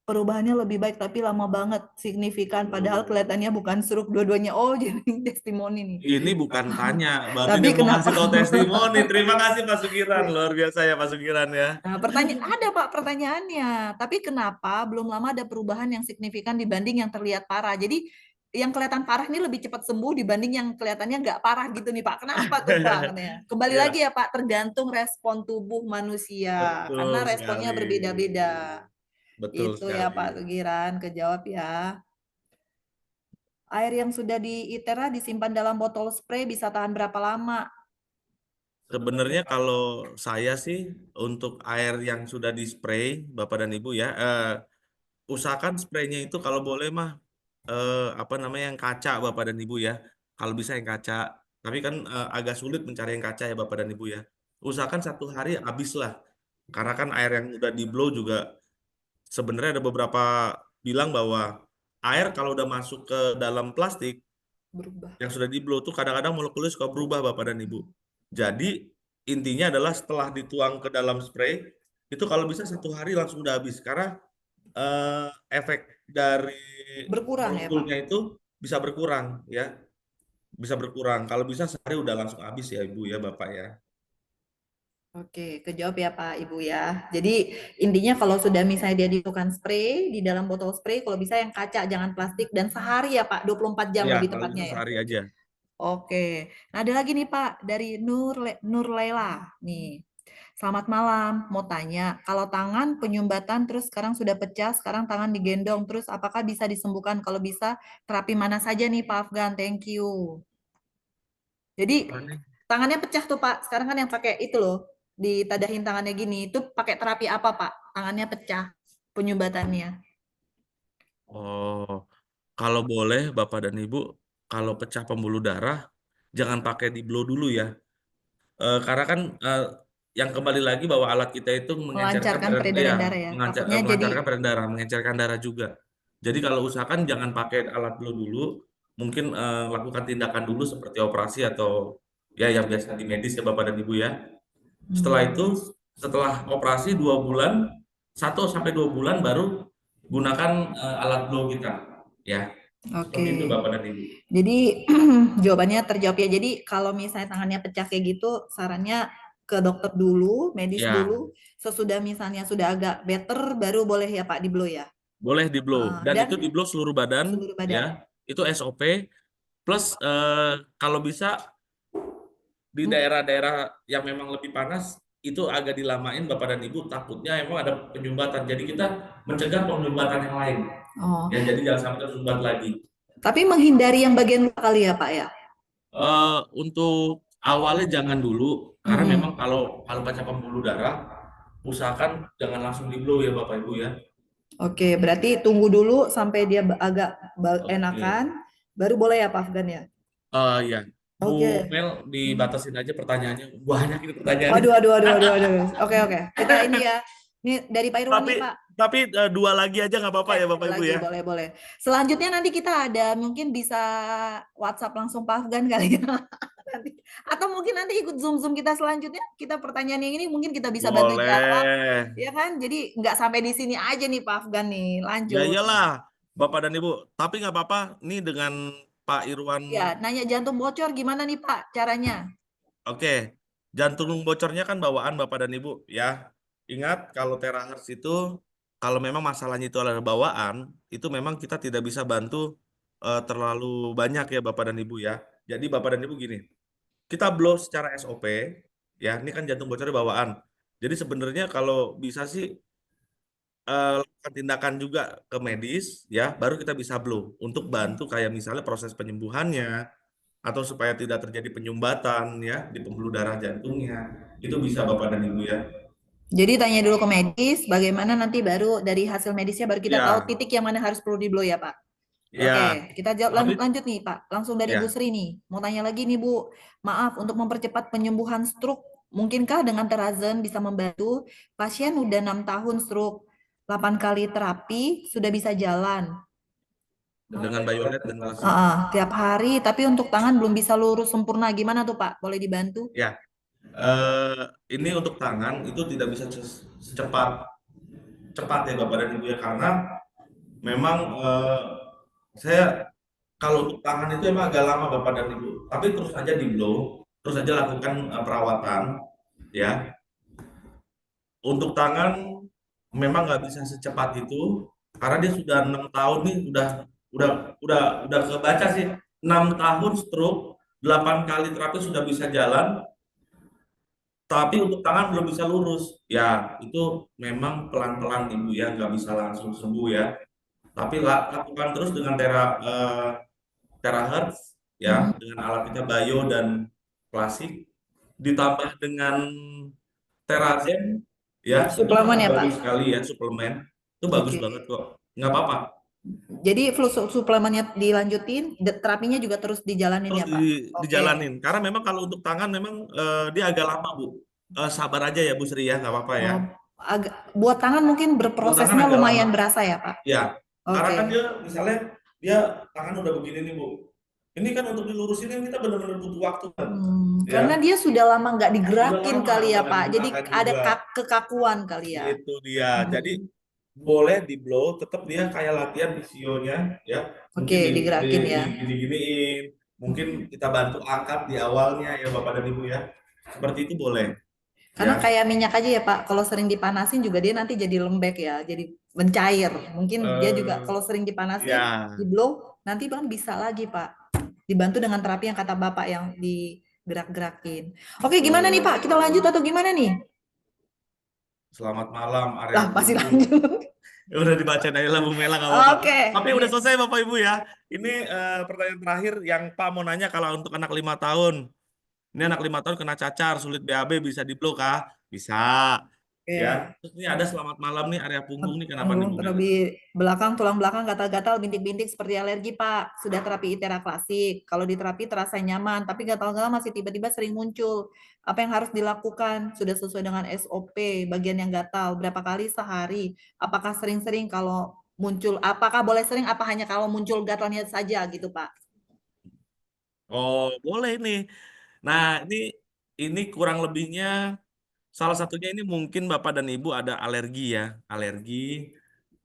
Perubahannya lebih baik tapi lama banget, signifikan padahal kelihatannya bukan stroke dua-duanya. Oh, jadi testimoni nih. Ini bukan tanya, berarti Tapi dia mau ngasih tahu testimoni. Terima kasih Pak Sugiran, luar biasa ya Pak Sugiran ya. Nah, ada Pak pertanyaannya. Tapi kenapa belum lama ada perubahan yang signifikan dibanding yang terlihat parah? Jadi yang kelihatan parah ini lebih cepat sembuh dibanding yang kelihatannya nggak parah gitu nih Pak. Kenapa tuh Pak? Katanya. Kembali lagi ya Pak, tergantung respon tubuh manusia. Betul Karena responnya sekali. berbeda-beda. Betul Itu sekali. ya Pak Sugiran, kejawab ya. Air yang sudah di ITERA disimpan dalam botol spray bisa tahan berapa lama? Sebenarnya kalau saya sih untuk air yang sudah di spray Bapak dan Ibu ya, usahakan spraynya itu kalau boleh mah apa namanya yang kaca Bapak dan Ibu ya. Kalau bisa yang kaca. Tapi kan agak sulit mencari yang kaca ya Bapak dan Ibu ya. Usahakan 1 hari habis lah. Karena kan air yang udah di blow juga sebenarnya ada beberapa bilang bahwa air kalau udah masuk ke dalam plastik Berubah. yang sudah di blow tuh kadang-kadang molekulnya suka berubah Bapak dan Ibu. Jadi intinya adalah setelah dituang ke dalam spray itu kalau bisa 1 hari langsung udah habis karena efek dari Berkurang ya, Pak? molekulnya itu bisa berkurang ya. Bisa berkurang. Kalau bisa sehari udah langsung habis ya Ibu ya Bapak ya. Oke, kejawab ya Pak Ibu ya. Jadi intinya kalau sudah misalnya dia dituangkan spray di dalam botol spray, kalau bisa yang kaca jangan plastik dan sehari ya Pak, 24 jam Ya, lebih kalau tepatnya bisa ya. sehari aja. Oke. Nah, ada lagi nih Pak dari Nur Laila nih. Selamat malam, mau tanya, kalau tangan penyumbatan terus sekarang sudah pecah, sekarang tangan digendong, terus apakah bisa disembuhkan? Kalau bisa, terapi mana saja nih Pak Afgan? Thank you. Jadi tangannya pecah tuh Pak, sekarang kan yang pakai itu loh, ditadahin tangannya gini, itu pakai terapi apa Pak? Tangannya pecah, penyumbatannya. Oh, kalau boleh Bapak dan Ibu, kalau pecah pembuluh darah jangan pakai di blow dulu ya. Karena kan yang kembali lagi bahwa alat kita itu Melancarkan peredaran darah ya. Takutnya jadi melancarkan peredaran darah, mengencerkan darah juga. Jadi kalau usahakan jangan pakai alat blow dulu, mungkin lakukan tindakan dulu seperti operasi atau ya yang biasa di medis ya Bapak dan Ibu ya. Setelah itu, setelah operasi 2 bulan, 1 sampai 2 bulan baru gunakan alat blow kita ya. Oke. Seperti itu Bapak dan Ibu. Jadi jawabannya terjawab ya. Jadi kalau misalnya tangannya pecah kayak gitu, sarannya ke dokter dulu, medis Ya. dulu. Sesudah misalnya sudah agak better, baru boleh ya Pak di blow ya. Boleh di blow dan Dan itu di blow seluruh badan, seluruh badan. ya. Itu SOP plus kalau bisa di daerah-daerah yang memang lebih panas itu agak dilamain Bapak dan Ibu, takutnya emang ada penyumbatan. Jadi kita mencegah penyumbatan yang lain. Oh. Ya, jadi jangan sampai tersumbat lagi. Tapi menghindari yang bagian luar kali ya Pak ya. Untuk awalnya jangan dulu karena memang kalau pecah pembuluh darah usahakan jangan langsung di blow ya Bapak Ibu ya. Oke, berarti tunggu dulu sampai dia agak enakan, baru boleh ya Pak Afgan ya. Ya. Bu Mel dibatasin aja pertanyaannya, banyak ini pertanyaannya. Waduh. Oke. Kita ini ya. Ini dari Pak Irwan nih Pak. Tapi 2 lagi aja nggak apa-apa ya Bapak Ibu ya. Boleh. Selanjutnya nanti kita ada mungkin bisa WhatsApp langsung Pak Afgan kali ya. Atau mungkin nanti ikut Zoom kita selanjutnya. Kita pertanyaan yang ini mungkin kita bisa bantu jawab. Ya kan? Jadi nggak sampai di sini aja nih Pak Afgan nih. Lanjut. Ya iyalah Bapak dan Ibu. Tapi nggak apa-apa nih dengan Pak Irwan. Ya, nanya jantung bocor gimana nih Pak caranya? Oke. Jantung bocornya kan bawaan Bapak dan Ibu ya. Ingat kalau terahertz itu kalau memang masalahnya itu adalah bawaan, itu memang kita tidak bisa bantu terlalu banyak ya Bapak dan Ibu ya. Jadi Bapak dan Ibu gini, kita blow secara SOP, ya ini kan jantung bocornya bawaan. Jadi sebenarnya kalau bisa sih lakukan tindakan juga ke medis, ya baru kita bisa blow untuk bantu kayak misalnya proses penyembuhannya, atau supaya tidak terjadi penyumbatan ya di pembuluh darah jantungnya, itu bisa Bapak dan Ibu ya. Jadi tanya dulu ke medis, bagaimana nanti baru dari hasil medisnya baru kita tahu titik yang mana harus perlu di blow ya Pak. Oke, kita lanjut nih Pak. Langsung dari Bu Sri nih. Mau tanya lagi nih Bu. Maaf, untuk mempercepat penyembuhan stroke, mungkinkah dengan Terazen bisa membantu? Pasien udah 6 tahun stroke, 8 kali terapi, sudah bisa jalan. Dengan bayonet dan tiap hari, tapi untuk tangan belum bisa lurus sempurna. Gimana tuh Pak? Boleh dibantu? Ya. Ini untuk tangan itu tidak bisa cepat ya Bapak dan Ibu ya, karena memang saya kalau untuk tangan itu emang agak lama Bapak dan Ibu, tapi terus aja di blow, terus aja lakukan perawatan ya. Untuk tangan memang nggak bisa secepat itu karena dia sudah 6 tahun nih, udah kebaca sih 6 tahun stroke, 8 kali terapi sudah bisa jalan. Tapi untuk tangan belum bisa lurus, ya itu memang pelan-pelan Ibu ya, nggak bisa langsung sembuh ya. Tapi lakukan terus dengan terahertz ya, dengan alat kita bio dan klasik, ditambah dengan Terazen ya, suplemen ya Pak. Bagus sekali ya suplemen, itu bagus banget kok, nggak apa-apa. Jadi flu suplemennya dilanjutin, terapinya juga terus dijalanin Terus ya Pak? dijalanin, karena memang kalau untuk tangan memang dia agak lama Bu. Sabar aja ya Bu Sri ya, nggak apa-apa ya. Buat tangan mungkin berprosesnya lumayan berasa ya Pak? Ya, karena kan dia misalnya dia tangan udah begini nih Bu. Ini kan untuk dilurusin kita benar-benar butuh waktu kan. Karena dia sudah lama nggak digerakin kali ya Pak, jadi ada kekakuan kali ya. Itu dia, jadi boleh di blow, tetap dia kayak latihan visionya ya. Oke, digerakin ya. Gini-giniin, mungkin kita bantu angkat di awalnya ya Bapak dan Ibu ya. Seperti itu boleh. Karena kayak minyak aja ya Pak, kalau sering dipanasin juga dia nanti jadi lembek ya, jadi mencair. Mungkin dia juga kalau sering dipanasin, di blow, nanti Bang bisa lagi Pak. Dibantu dengan terapi yang kata Bapak yang digerak-gerakin. Oke, gimana nih Pak? Kita lanjut atau gimana nih? Selamat malam, area Lah, masih punggung. lanjut. Ya udah dibacain aja lah Bu Mela nggak apa-apa. Oke. Tapi udah selesai Bapak Ibu ya. Ini pertanyaan terakhir yang Pak mau nanya, kalau untuk anak 5 tahun. Ini anak 5 tahun kena cacar, sulit BAB, bisa di-blow kah? Bisa. Oke. Ya. Terus ini ada selamat malam nih, area punggung nih, kenapa nih Bu Mela? Terlebih belakang, tulang belakang gatal-gatal, bintik-bintik seperti alergi, Pak. Sudah terapi ITERA klasik. Kalau di terapi terasa nyaman, tapi gatal-gatal masih tiba-tiba sering muncul. Apa yang harus dilakukan? Sudah sesuai dengan SOP, bagian yang gatal, berapa kali sehari? Apakah sering-sering kalau muncul? Apakah boleh sering, apa hanya kalau muncul gatalnya saja gitu, Pak? Oh, boleh nih. Nah, ini kurang lebihnya salah satunya ini mungkin Bapak dan Ibu ada alergi ya. Alergi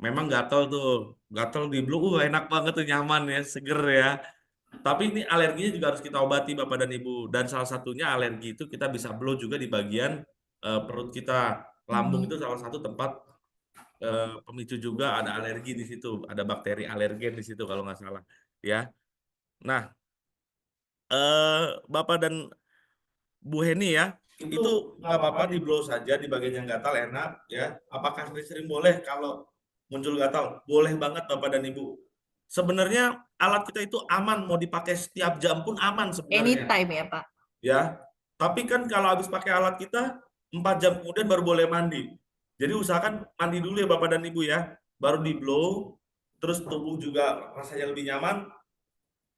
memang gatal tuh. Gatal di blow, enak banget tuh, nyaman ya, seger ya. Tapi ini alerginya juga harus kita obati Bapak dan Ibu. Dan salah satunya alergi itu kita bisa blow juga di bagian perut kita. Lambung itu salah satu tempat pemicu juga, ada alergi di situ. Ada bakteri alergen di situ kalau nggak salah. Ya. Nah, Bapak dan Bu Heni ya, itu nggak apa-apa di blow saja di bagian yang gatal, enak ya. Apakah sering boleh kalau muncul gatal? Boleh banget Bapak dan Ibu. Sebenarnya alat kita itu aman, mau dipakai setiap jam pun aman sebenarnya. Anytime ya, Pak. Ya, tapi kan kalau habis pakai alat kita 4 jam kemudian baru boleh mandi. Jadi usahakan mandi dulu ya Bapak dan Ibu ya, baru di blow, terus tubuh juga rasanya lebih nyaman.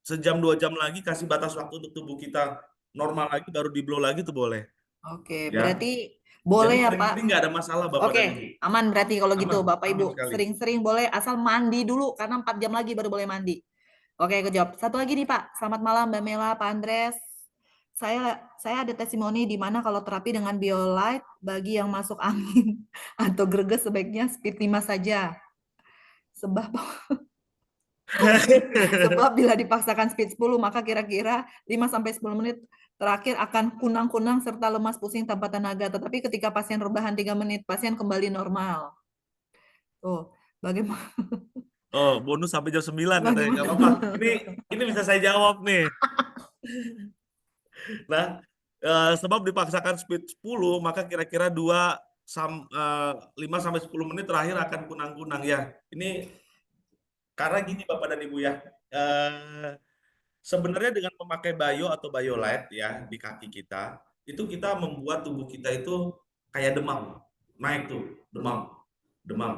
Sejam 2 jam lagi kasih batas waktu untuk tubuh kita normal lagi, baru di blow lagi tuh boleh. Oke, Ya. berarti boleh Jadi ya, Pak? sering-sering nggak ada masalah Bapak Oke, dan Ibu. aman berarti kalau gitu, Aman, Bapak aman Ibu. sekali. Sering-sering boleh, asal mandi dulu, karena 4 jam lagi baru boleh mandi. Oke, kejawab. Satu lagi nih, Pak. Selamat malam, Mbak Mela, Pak Andres. Saya ada testimoni di mana kalau terapi dengan BioLite bagi yang masuk angin atau greges sebaiknya speed 5 saja. Sebab sebab bila dipaksakan speed 10 maka kira-kira 5-10 menit terakhir akan kunang-kunang serta lemas pusing tanpa tenaga. Tetapi ketika pasien rebahan 3 menit, pasien kembali normal. Tuh, bagaimana? Oh, bonus sampai jam 9 katanya. Nggak apa-apa. Ini bisa saya jawab nih. Nah, sebab dipaksakan speed 10, maka kira-kira 5-10 menit terakhir akan kunang-kunang ya. Ini karena gini Bapak dan Ibu ya. Sebenarnya dengan memakai Bio atau BioLite ya di kaki kita, itu kita membuat tubuh kita itu kayak demam. Naik tuh, demam.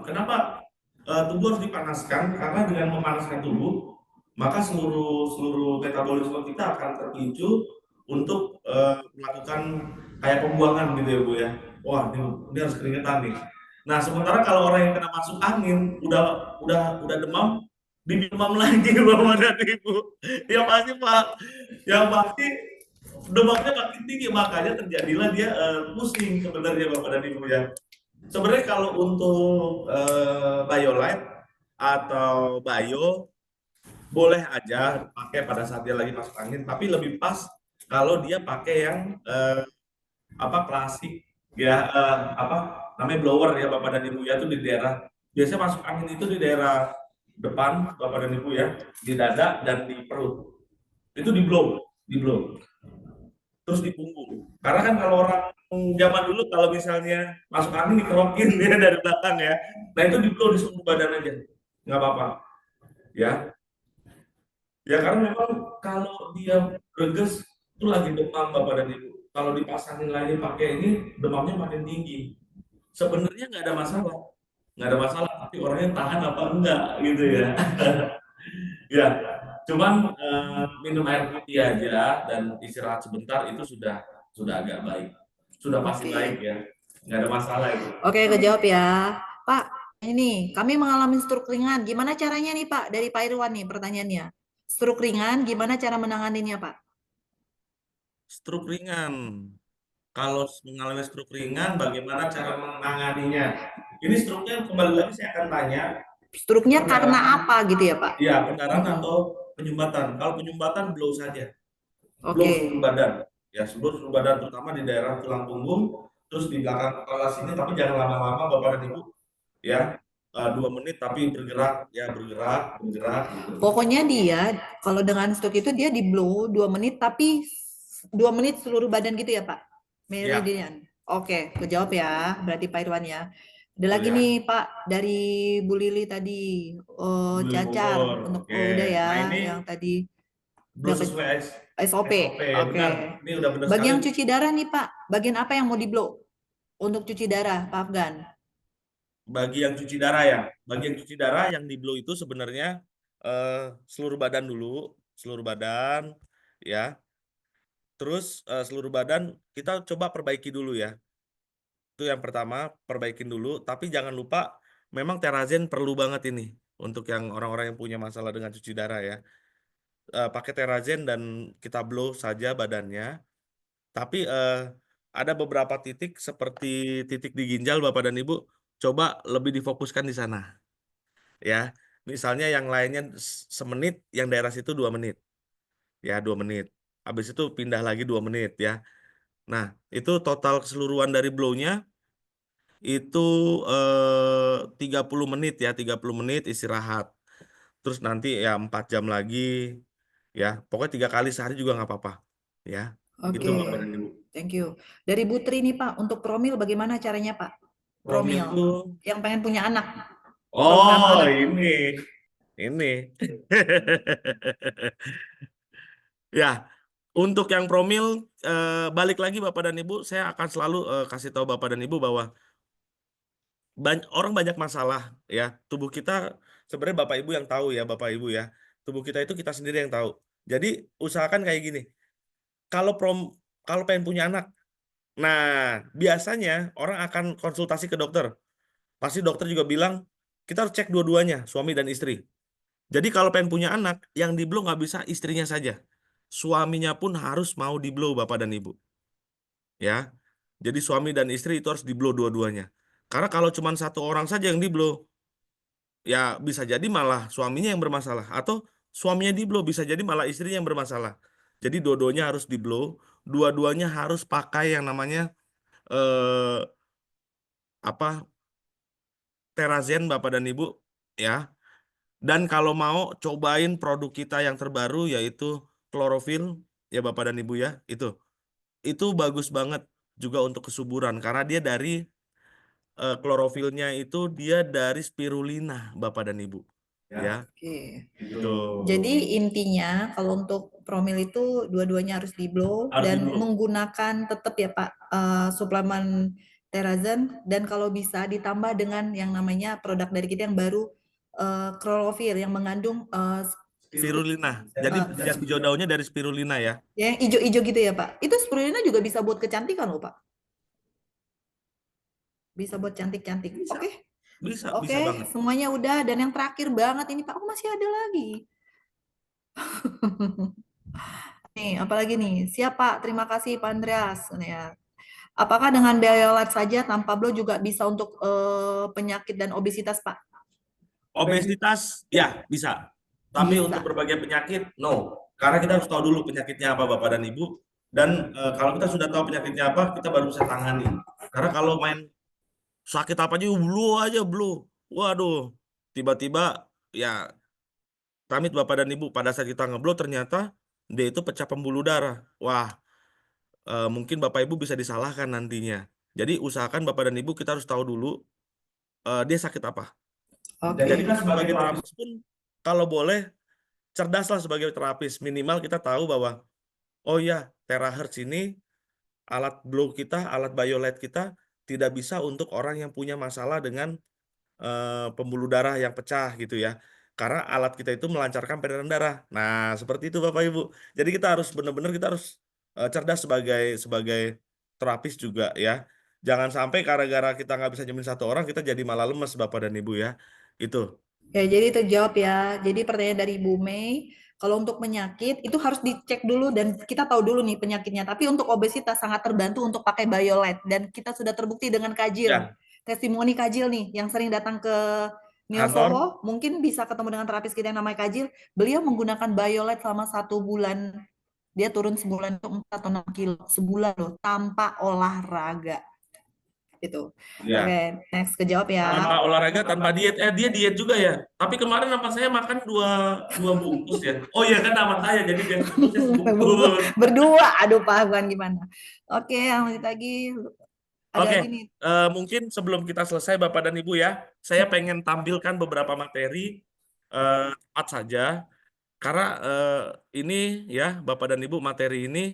Kenapa? Tubuh harus dipanaskan, karena dengan memanaskan tubuh, maka seluruh metabolisme kita akan terpicu untuk melakukan kayak pembuangan gitu ya Bu ya. Wah, ini harus keringetan nih. Nah, sementara kalau orang yang kena masuk angin udah demam, demam lagi Bapak dan Ibu. Ya pasti Pak. Yang pasti demamnya makin tinggi, makanya terjadilah dia pusing sebenarnya Bapak dan Ibu ya. Sebenarnya kalau untuk BioLite atau Bio boleh aja pakai pada saat dia lagi masuk angin, tapi lebih pas kalau dia pakai yang klasik ya, namanya blower ya Bapak dan Ibu ya, itu di daerah biasanya masuk angin itu di daerah depan Bapak dan Ibu ya, di dada dan di perut. Itu di blow. Terus di punggung. Karena kan kalau orang zaman dulu kalau misalnya masuk angin dikerokin ya dari belakang ya. Nah itu di blow di seluruh badan aja. Nggak apa-apa. Ya. Ya karena memang kalau dia greges itu lagi demam Bapak dan Ibu. Kalau dipasangin lagi pakai ini demamnya makin tinggi. Sebenarnya nggak ada masalah. Tapi orangnya tahan apa enggak gitu ya. Ya. Cuman minum air putih aja dan istirahat sebentar itu sudah agak baik. Sudah pasti baik ya. Nggak ada masalah itu. Oke, kejawab ya. Pak, ini kami mengalami stroke ringan. Gimana caranya nih Pak? Dari Pak Irwan nih pertanyaannya. Stroke ringan, gimana cara menanganinya Pak? Stroke ringan. Kalau mengalami stroke ringan, bagaimana cara menanganinya? Ini stroke-nya kembali lagi saya akan tanya. Stroke-nya karena apa gitu ya Pak? Iya, pendarahan atau penyumbatan. Kalau penyumbatan blow saja. Blow Oke. seluruh badan. Ya, seluruh badan terutama di daerah tulang punggung, terus di belakang kepala sini, tapi jangan lama-lama Bapak dan Ibu. Ya, 2 menit tapi bergerak gitu. Pokoknya dia kalau dengan stroke itu dia di blow 2 menit tapi 2 menit seluruh badan gitu ya Pak? Meridian. Oke, kejawab ya. Berarti Pak Irwan ya. Ada lagi ya. nih Pak dari Bu Lili tadi. Bu Lili Cacar Bogor. untuk Oke. udah ya Nah, ini yang tadi belum udah sesuai SOP. SOP. Oke. Benar. Ini udah benar Bagian sekali. cuci darah nih Pak. Bagian apa yang mau di-blow untuk cuci darah Pak Afgan? Bagi yang cuci darah ya. Bagi yang cuci darah yang di blow itu sebenarnya seluruh badan dulu, seluruh badan ya. Terus seluruh badan kita coba perbaiki dulu ya. Itu yang pertama, perbaikin dulu, tapi jangan lupa memang Terazen perlu banget ini untuk yang orang-orang yang punya masalah dengan cuci darah ya. Pakai Terazen dan kita blow saja badannya. Tapi ada beberapa titik seperti titik di ginjal Bapak dan Ibu, coba lebih difokuskan di sana. Ya, misalnya yang lainnya semenit, yang daerah situ 2 menit. Ya, 2 menit. Habis itu pindah lagi 2 menit ya. Nah, itu total keseluruhan dari blow-nya itu 30 menit ya, 30 menit istirahat. Terus nanti ya 4 jam lagi ya. Pokoknya 3 kali sehari juga nggak apa-apa. Ya. Oke, Itu Bapak dan Ibu. thank you. Dari Bu Tri nih Pak, untuk promil bagaimana caranya Pak? Promil itu yang pengen punya anak. oh, ini. Ya, untuk yang promil balik lagi Bapak dan Ibu, saya akan selalu kasih tahu Bapak dan Ibu bahwa orang banyak masalah ya. Tubuh kita sebenarnya Bapak Ibu yang tahu ya, Bapak Ibu ya. Tubuh kita itu kita sendiri yang tahu. Jadi usahakan kayak gini. Kalau pengen punya anak, nah biasanya orang akan konsultasi ke dokter. Pasti dokter juga bilang kita harus cek dua-duanya, suami dan istri. Jadi kalau pengen punya anak, yang di blow nggak bisa istrinya saja. Suaminya pun harus mau di blow Bapak dan Ibu. Ya. Jadi suami dan istri itu harus di blow dua-duanya. Karena kalau cuma satu orang saja yang di blow, ya bisa jadi malah suaminya yang bermasalah. Atau suaminya di blow, bisa jadi malah istrinya yang bermasalah. Jadi dua-duanya harus di blow, dua-duanya harus pakai yang namanya Terazen Bapak dan Ibu ya. Dan kalau mau cobain produk kita yang terbaru yaitu klorofil ya Bapak dan Ibu ya, itu bagus banget juga untuk kesuburan karena dia dari klorofilnya itu dia dari spirulina Bapak dan Ibu ya. Oke. Gitu. Jadi intinya kalau untuk promil itu dua-duanya harus di blow dan menggunakan tetap ya Pak suplemen Terazen dan kalau bisa ditambah dengan yang namanya produk dari kita yang baru klorofil yang mengandung spirulina. Jadi yang hijau daunnya dari spirulina ya. Yang hijau-hijau gitu ya Pak. Itu spirulina juga bisa buat kecantikan loh Pak. Bisa buat cantik-cantik. Oke. Bisa banget. Semuanya udah dan yang terakhir banget ini Pak, masih ada lagi. Nih, apalagi nih? Siap Pak, terima kasih Pak Andreas. Ya. Apakah dengan Biolet saja tanpa blow juga bisa untuk penyakit dan obesitas Pak? Obesitas ya bisa. Tapi untuk berbagai penyakit no. Karena kita harus tahu dulu penyakitnya apa Bapak dan Ibu. Dan kalau kita sudah tahu penyakitnya apa, kita baru bisa tangani. Karena kalau main sakit apa aja blow. Waduh, tiba-tiba ya pamit Bapak dan Ibu pada saat kita ngeblow ternyata dia itu pecah pembuluh darah. Wah, mungkin Bapak Ibu bisa disalahkan nantinya. Jadi usahakan Bapak dan Ibu kita harus tahu dulu dia sakit apa. Jadi kan sebagai terapis pun kalau boleh cerdaslah sebagai terapis. Minimal kita tahu bahwa oh ya terahertz ini alat blow kita, alat Biolet kita tidak bisa untuk orang yang punya masalah dengan pembuluh darah yang pecah gitu ya. Karena alat kita itu melancarkan peredaran darah. Nah, seperti itu Bapak Ibu. Jadi kita harus benar-benar kita harus cerdas sebagai terapis juga ya. Jangan sampai gara-gara kita nggak bisa jamin satu orang, kita jadi malah lemes Bapak dan Ibu ya. Itu. Ya, jadi terjawab ya. Jadi pertanyaan dari Bu Mei, kalau untuk penyakit itu harus dicek dulu dan kita tahu dulu nih penyakitnya. Tapi untuk obesitas sangat terbantu untuk pakai Biolet dan kita sudah terbukti dengan Kajil. Ya. Testimoni Kajil nih yang sering datang ke Niosoho, mungkin bisa ketemu dengan terapis kita yang namanya Kajil. Beliau menggunakan Biolet selama 1 bulan. Dia turun sebulan itu 4 atau 6 kilo. Sebulan loh, tanpa olahraga. Gitu. Ya. Oke, next kejawab ya. Tanpa olahraga, tanpa diet. Dia diet juga ya. Tapi kemarin nama saya makan dua bungkus ya. Oh iya kan nama saya, jadi dia sebungkus. Berdua, aduh Pak Afgan gimana? Oke, yang lanjut lagi. Ada Oke, lagi nih. mungkin sebelum kita selesai Bapak dan Ibu ya, saya pengen tampilkan beberapa materi cepat saja. Karena ini ya Bapak dan Ibu, materi ini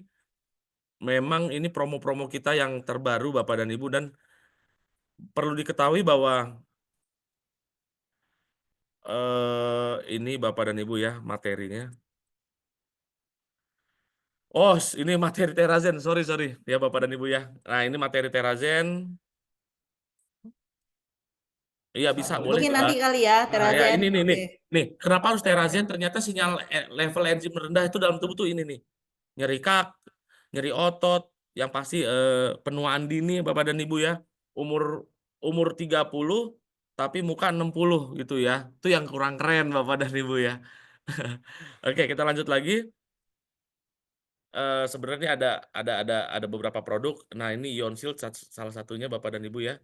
memang ini promo-promo kita yang terbaru Bapak dan Ibu, dan perlu diketahui bahwa ini Bapak dan Ibu ya materinya. Oh, ini materi Terazen, sorry ya Bapak dan Ibu ya. Nah, ini materi Terazen. Iya bisa, boleh. Mungkin nanti kali ya, Nah, ya Terazen. ini nih, Oke. nih. Kenapa harus Terazen? Ternyata sinyal level enzim rendah itu dalam tubuh tuh ini nih. Nyeri kaki, nyeri otot, yang pasti penuaan dini Bapak dan Ibu ya. Umur 30 tapi muka 60 gitu ya. Itu yang kurang keren Bapak dan Ibu ya. Oke, kita lanjut lagi. Sebenarnya ada beberapa produk. Nah, ini Ion Shield salah satunya Bapak dan Ibu ya.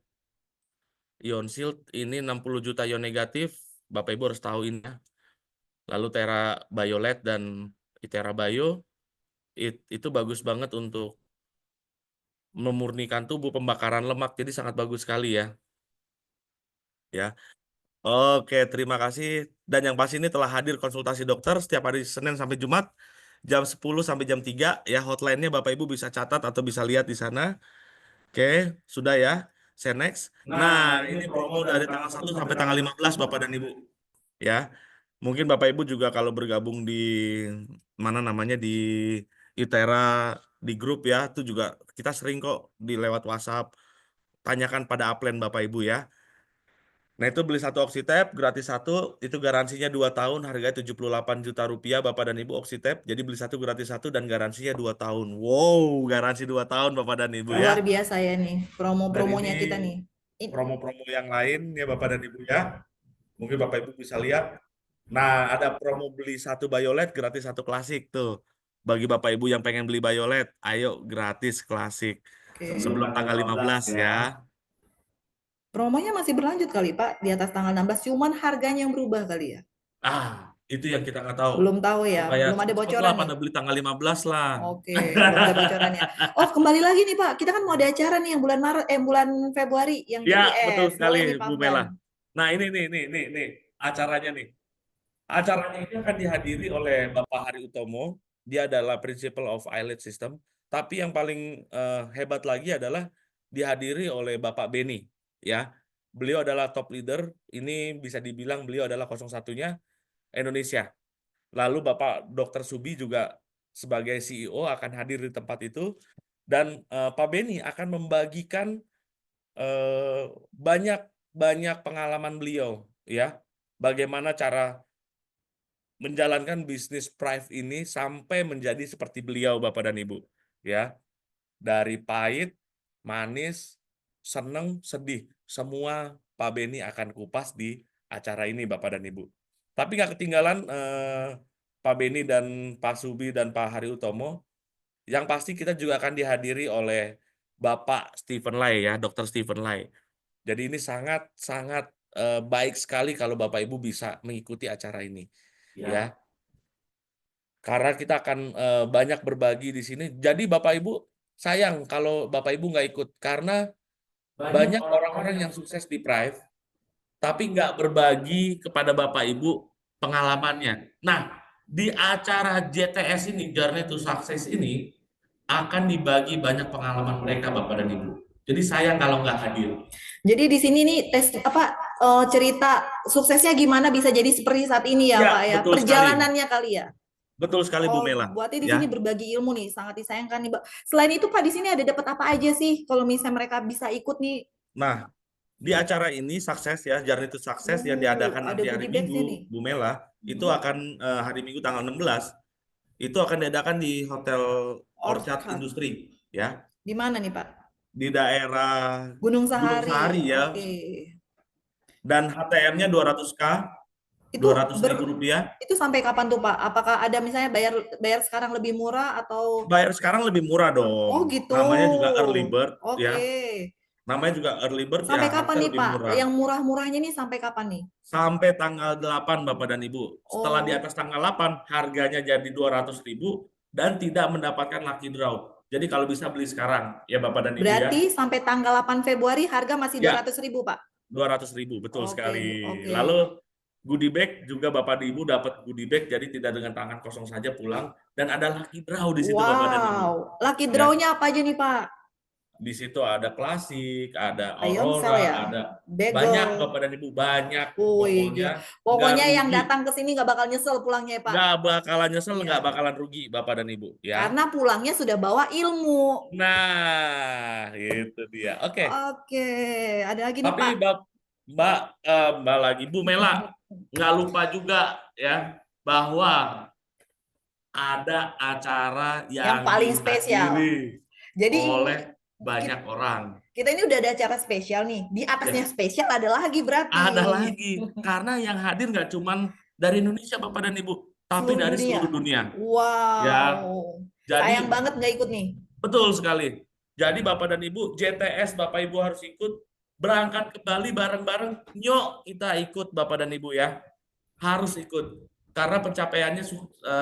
Ion Shield ini 60 juta ion negatif. Bapak Ibu harus tahu ini ya. Lalu Tera Biolet dan Itera Bio itu bagus banget untuk memurnikan tubuh, pembakaran lemak, jadi sangat bagus sekali ya. Ya. Oke, terima kasih. Dan yang pasti ini telah hadir konsultasi dokter setiap hari Senin sampai Jumat jam 10 sampai jam 3 ya. Hotline-nya Bapak Ibu bisa catat atau bisa lihat di sana. Oke, sudah ya. Saya next. Nah, ini promo dari tanggal 1 sampai tanggal 15 Bapak dan Ibu. Ya. Mungkin Bapak Ibu juga kalau bergabung di mana namanya di Itera di grup ya, itu juga kita sering kok di lewat WhatsApp tanyakan pada upline Bapak Ibu ya. Nah, itu beli satu Oxitep gratis satu, itu garansinya 2 tahun, harganya 78 juta rupiah Bapak dan Ibu Oxitep. Jadi beli satu gratis satu dan garansinya 2 tahun. Wow, garansi 2 tahun Bapak dan Ibu ya. Luar biasa ya nih, Dan promo-promonya ini kita nih. promo-promo yang lain ya Bapak dan Ibu ya. Mungkin Bapak Ibu bisa lihat. Nah, ada promo beli satu Biolet gratis satu klasik tuh. Bagi Bapak Ibu yang pengen beli Biolet, ayo gratis klasik. Oke. Sebelum tanggal 15 ya. Promonya masih berlanjut kali Pak, di atas tanggal 16, cuman harganya yang berubah kali ya. Itu yang kita nggak tahu. Belum tahu ya, Supaya belum ada cepet bocoran lah nih. pada beli tanggal 15 lah. Oke, belum ada bocorannya. Oh, kembali lagi nih Pak, kita kan mau ada acara nih yang bulan Februari yang Ya, GBF. betul sekali Boleh nih Pak Bu Afgan. Mela. Nah, ini nih acaranya nih. Acaranya ini akan dihadiri oleh Bapak Hari Utomo. Dia adalah Principal of Eyelid System. Tapi yang paling hebat lagi adalah dihadiri oleh Bapak Beni. Ya, beliau adalah top leader. Ini bisa dibilang beliau adalah 01-nya Indonesia. Lalu Bapak Dr. Subi juga sebagai CEO akan hadir di tempat itu. Dan Pak Beni akan membagikan banyak pengalaman beliau. Ya, bagaimana cara menjalankan bisnis Prive ini sampai menjadi seperti beliau Bapak dan Ibu ya, dari pahit, manis, seneng, sedih, semua Pak Beni akan kupas di acara ini Bapak dan Ibu. Tapi nggak ketinggalan Pak Beni dan Pak Subi dan Pak Hari Utomo, yang pasti kita juga akan dihadiri oleh Bapak Stephen Lai ya, Dr. Stephen Lai. Jadi ini sangat baik sekali kalau Bapak Ibu bisa mengikuti acara ini. Ya, karena kita akan banyak berbagi di sini. Jadi Bapak Ibu sayang kalau Bapak Ibu nggak ikut, karena banyak orang-orang yang sukses di Prive tapi nggak berbagi kepada Bapak Ibu pengalamannya. Nah, di acara JTS ini, Journey to Success ini, akan dibagi banyak pengalaman mereka Bapak dan Ibu. Jadi sayang kalau nggak hadir. Jadi di sini nih cerita suksesnya gimana bisa jadi seperti saat ini ya, Ya, Pak ya. betul Perjalanannya kali ya. Betul sekali Bu Mela. Berarti di ya. sini berbagi ilmu nih, sangat disayangkan nih, Pak. Selain itu Pak, di sini ada dapat apa aja sih kalau misalnya mereka bisa ikut nih? Nah, di acara ini sukses ya, Journey to Success yang diadakan ada nanti hari goodie bag-nya nih. Minggu, Bu Mela, itu akan hari Minggu tanggal 16, itu akan diadakan di Hotel Orchard Industri ya. Di mana nih Pak? Di daerah Gunung Sahari ya. Oke. Dan HTM-nya 200K. Itu 200.000 rupiah. Itu sampai kapan tuh Pak? Apakah ada misalnya bayar sekarang lebih murah atau? Bayar sekarang lebih murah dong. Oh gitu. Namanya juga early bird ya. Oke. Namanya juga early bird Sampai ya. kapan nih lebih Pak? murah. Yang murah-murahnya nih sampai kapan nih? Sampai tanggal 8 Bapak dan Ibu. Setelah di atas tanggal 8 harganya jadi 200.000 dan tidak mendapatkan lucky draw. Jadi kalau bisa beli sekarang ya Bapak dan Ibu ya. Berarti sampai tanggal 8 Februari harga masih Ya. 200.000, Pak. 200.000, betul Oke, sekali. oke. Lalu goodie bag juga Bapak dan Ibu dapat goodie bag, jadi tidak dengan tangan kosong saja pulang. Dan ada lucky draw di situ Bapak dan Ibu. Wow, lucky Ya. draw-nya apa aja nih, Pak? Di situ ada klasik, ada Ayonsel Aurora, ya? ada Bagel. banyak Bapak dan Ibu, banyak. Wih, pokoknya yang rugi. datang ke sini nggak bakal nyesel pulangnya, Pak. Nggak bakalan nyesel, Iya. nggak bakalan rugi Bapak dan Ibu ya. Karena pulangnya sudah bawa ilmu. Nah, itu dia. Oke. Oke, ada lagi nih, Tapi Pak. Mbak lagi, Bu Mela, nggak lupa juga ya bahwa ada acara yang paling spesial. dihadiri Jadi oleh banyak orang. kita ini udah ada acara spesial nih. Di atasnya spesial ada lagi berarti. Ada lagi, karena yang hadir nggak cuman dari Indonesia Bapak dan Ibu, tapi dari seluruh dunia. Wow. Ya. Jadi, sayang banget nggak ikut nih. Betul sekali. Jadi Bapak dan Ibu, JTS Bapak Ibu harus ikut. Berangkat ke Bali bareng-bareng, yuk kita ikut Bapak dan Ibu ya. Harus ikut. Karena pencapaiannya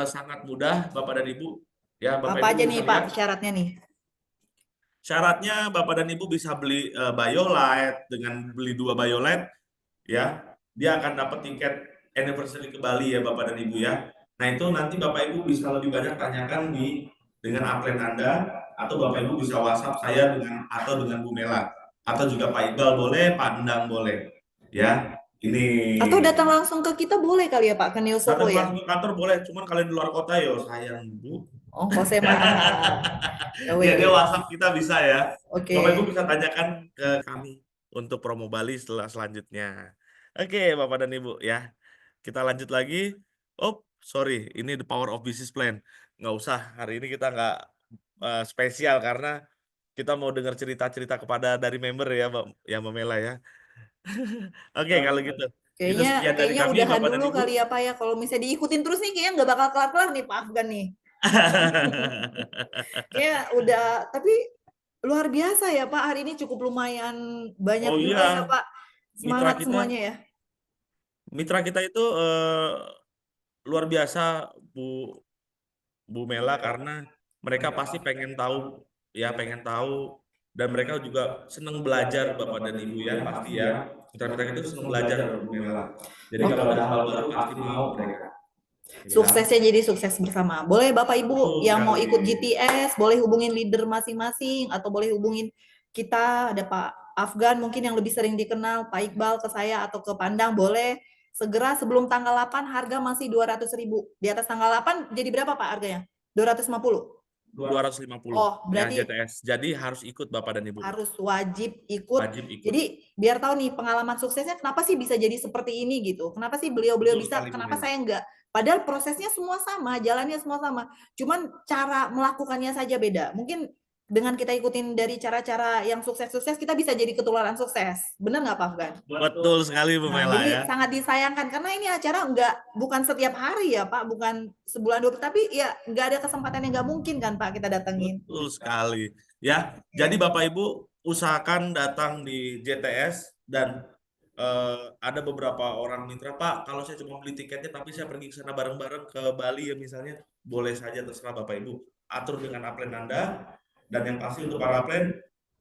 sangat mudah Bapak dan Ibu. Ya, Bapak Apa Ibu aja bisa nih lihat. Pak syaratnya nih? Syaratnya Bapak dan Ibu bisa beli BioLite. Dengan beli 2 BioLite, ya, dia akan dapat tiket anniversary ke Bali ya Bapak dan Ibu ya. Nah itu nanti Bapak Ibu bisa lebih banyak tanyakan dengan upline Anda, atau Bapak Ibu bisa WhatsApp saya atau dengan Bu Mela, atau juga Pak Iqbal boleh, Pak Endang boleh, ya. Ini. Atau datang langsung ke kita boleh kali ya Pak, ke Neosoko ya? Datang langsung ke kantor boleh, cuman kalau di luar kota ya sayang Bu. Ongkosnya mahal. Ya dia WhatsApp kita bisa ya. Oke. Bapak Ibu bisa tanyakan ke kami untuk promo Bali selanjutnya. Oke Bapak dan Ibu ya. Kita lanjut lagi. Oh sorry, ini the power of business plan. Nggak usah, hari ini kita nggak spesial karena kita mau dengar cerita-cerita dari member ya Mbak Mela ya. Oke, kalau gitu. Itu sekian dari Kayaknya kami udahan Bapak dan dulu Ibu. kali ya Pak ya. Kalau misalnya diikutin terus nih kayaknya nggak bakal kelar-kelar nih Pak Afgan nih. Kayak udah, tapi luar biasa ya Pak. Hari ini cukup lumayan banyak juga ya Pak. Semangat semuanya ya. Mitra kita itu luar biasa Bu Mela, karena mereka pasti pengen tahu dan mereka juga senang belajar Bapak dan Ibu ya pasti ya. Mitra-mitra kita itu senang belajar Bu Mela. Jadi kalau ada hal baru pasti mau mereka. Suksesnya jadi sukses bersama. Boleh Bapak Ibu yang mau ikut GTS, boleh hubungin leader masing-masing atau boleh hubungin kita, ada Pak Afgan mungkin yang lebih sering dikenal, Pak Iqbal ke saya atau ke Pandang, boleh segera sebelum tanggal 8 harga masih 200.000. Di atas tanggal 8 jadi berapa Pak harganya? 250. 250. Oh, berarti ya, JTS. Jadi harus ikut Bapak dan Ibu. Harus wajib ikut. Wajib ikut. Jadi biar tahu nih pengalaman suksesnya kenapa sih bisa jadi seperti ini gitu. Kenapa sih beliau-beliau bisa, kenapa saya enggak? Padahal prosesnya semua sama, jalannya semua sama. Cuman cara melakukannya saja beda. Mungkin dengan kita ikutin dari cara-cara yang sukses-sukses, kita bisa jadi ketularan sukses. Benar nggak Pak Afgan? Betul sekali Bu Mela jadi ya. sangat disayangkan karena ini acara bukan setiap hari ya Pak, bukan sebulan 2 tapi ya nggak ada kesempatan yang nggak mungkin kan Pak kita datengin. Betul sekali ya. Jadi Bapak Ibu usahakan datang di JTS dan ada beberapa orang mitra, Pak, kalau saya cuma beli tiketnya tapi saya pergi ke sana bareng-bareng ke Bali ya misalnya, boleh saja, terserah Bapak Ibu. Atur dengan upline Anda, dan yang pasti untuk para upline,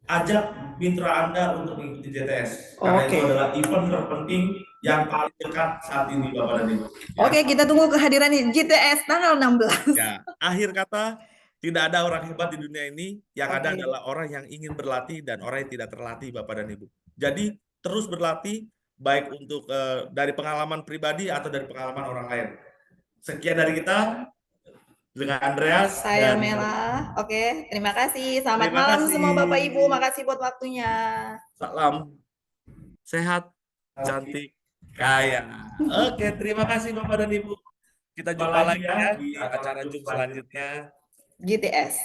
ajak mitra Anda untuk mengikuti JTS. Karena itu adalah event terpenting yang paling dekat saat ini Bapak dan Ibu. Ya. Oke, kita tunggu kehadiran JTS tanggal 16. Ya, akhir kata, tidak ada orang hebat di dunia ini, yang ada adalah orang yang ingin berlatih dan orang yang tidak terlatih Bapak dan Ibu. Jadi terus berlatih, baik untuk dari pengalaman pribadi atau dari pengalaman orang lain. Sekian dari kita dengan Andreas. Saya Mela. Oke, terima kasih. Selamat malam semua Bapak Ibu. Makasih buat waktunya. Salam sehat, cantik, kaya. Oke, terima kasih Bapak dan Ibu. Kita jumpa lagi ya di acara Zoom selanjutnya. GTS.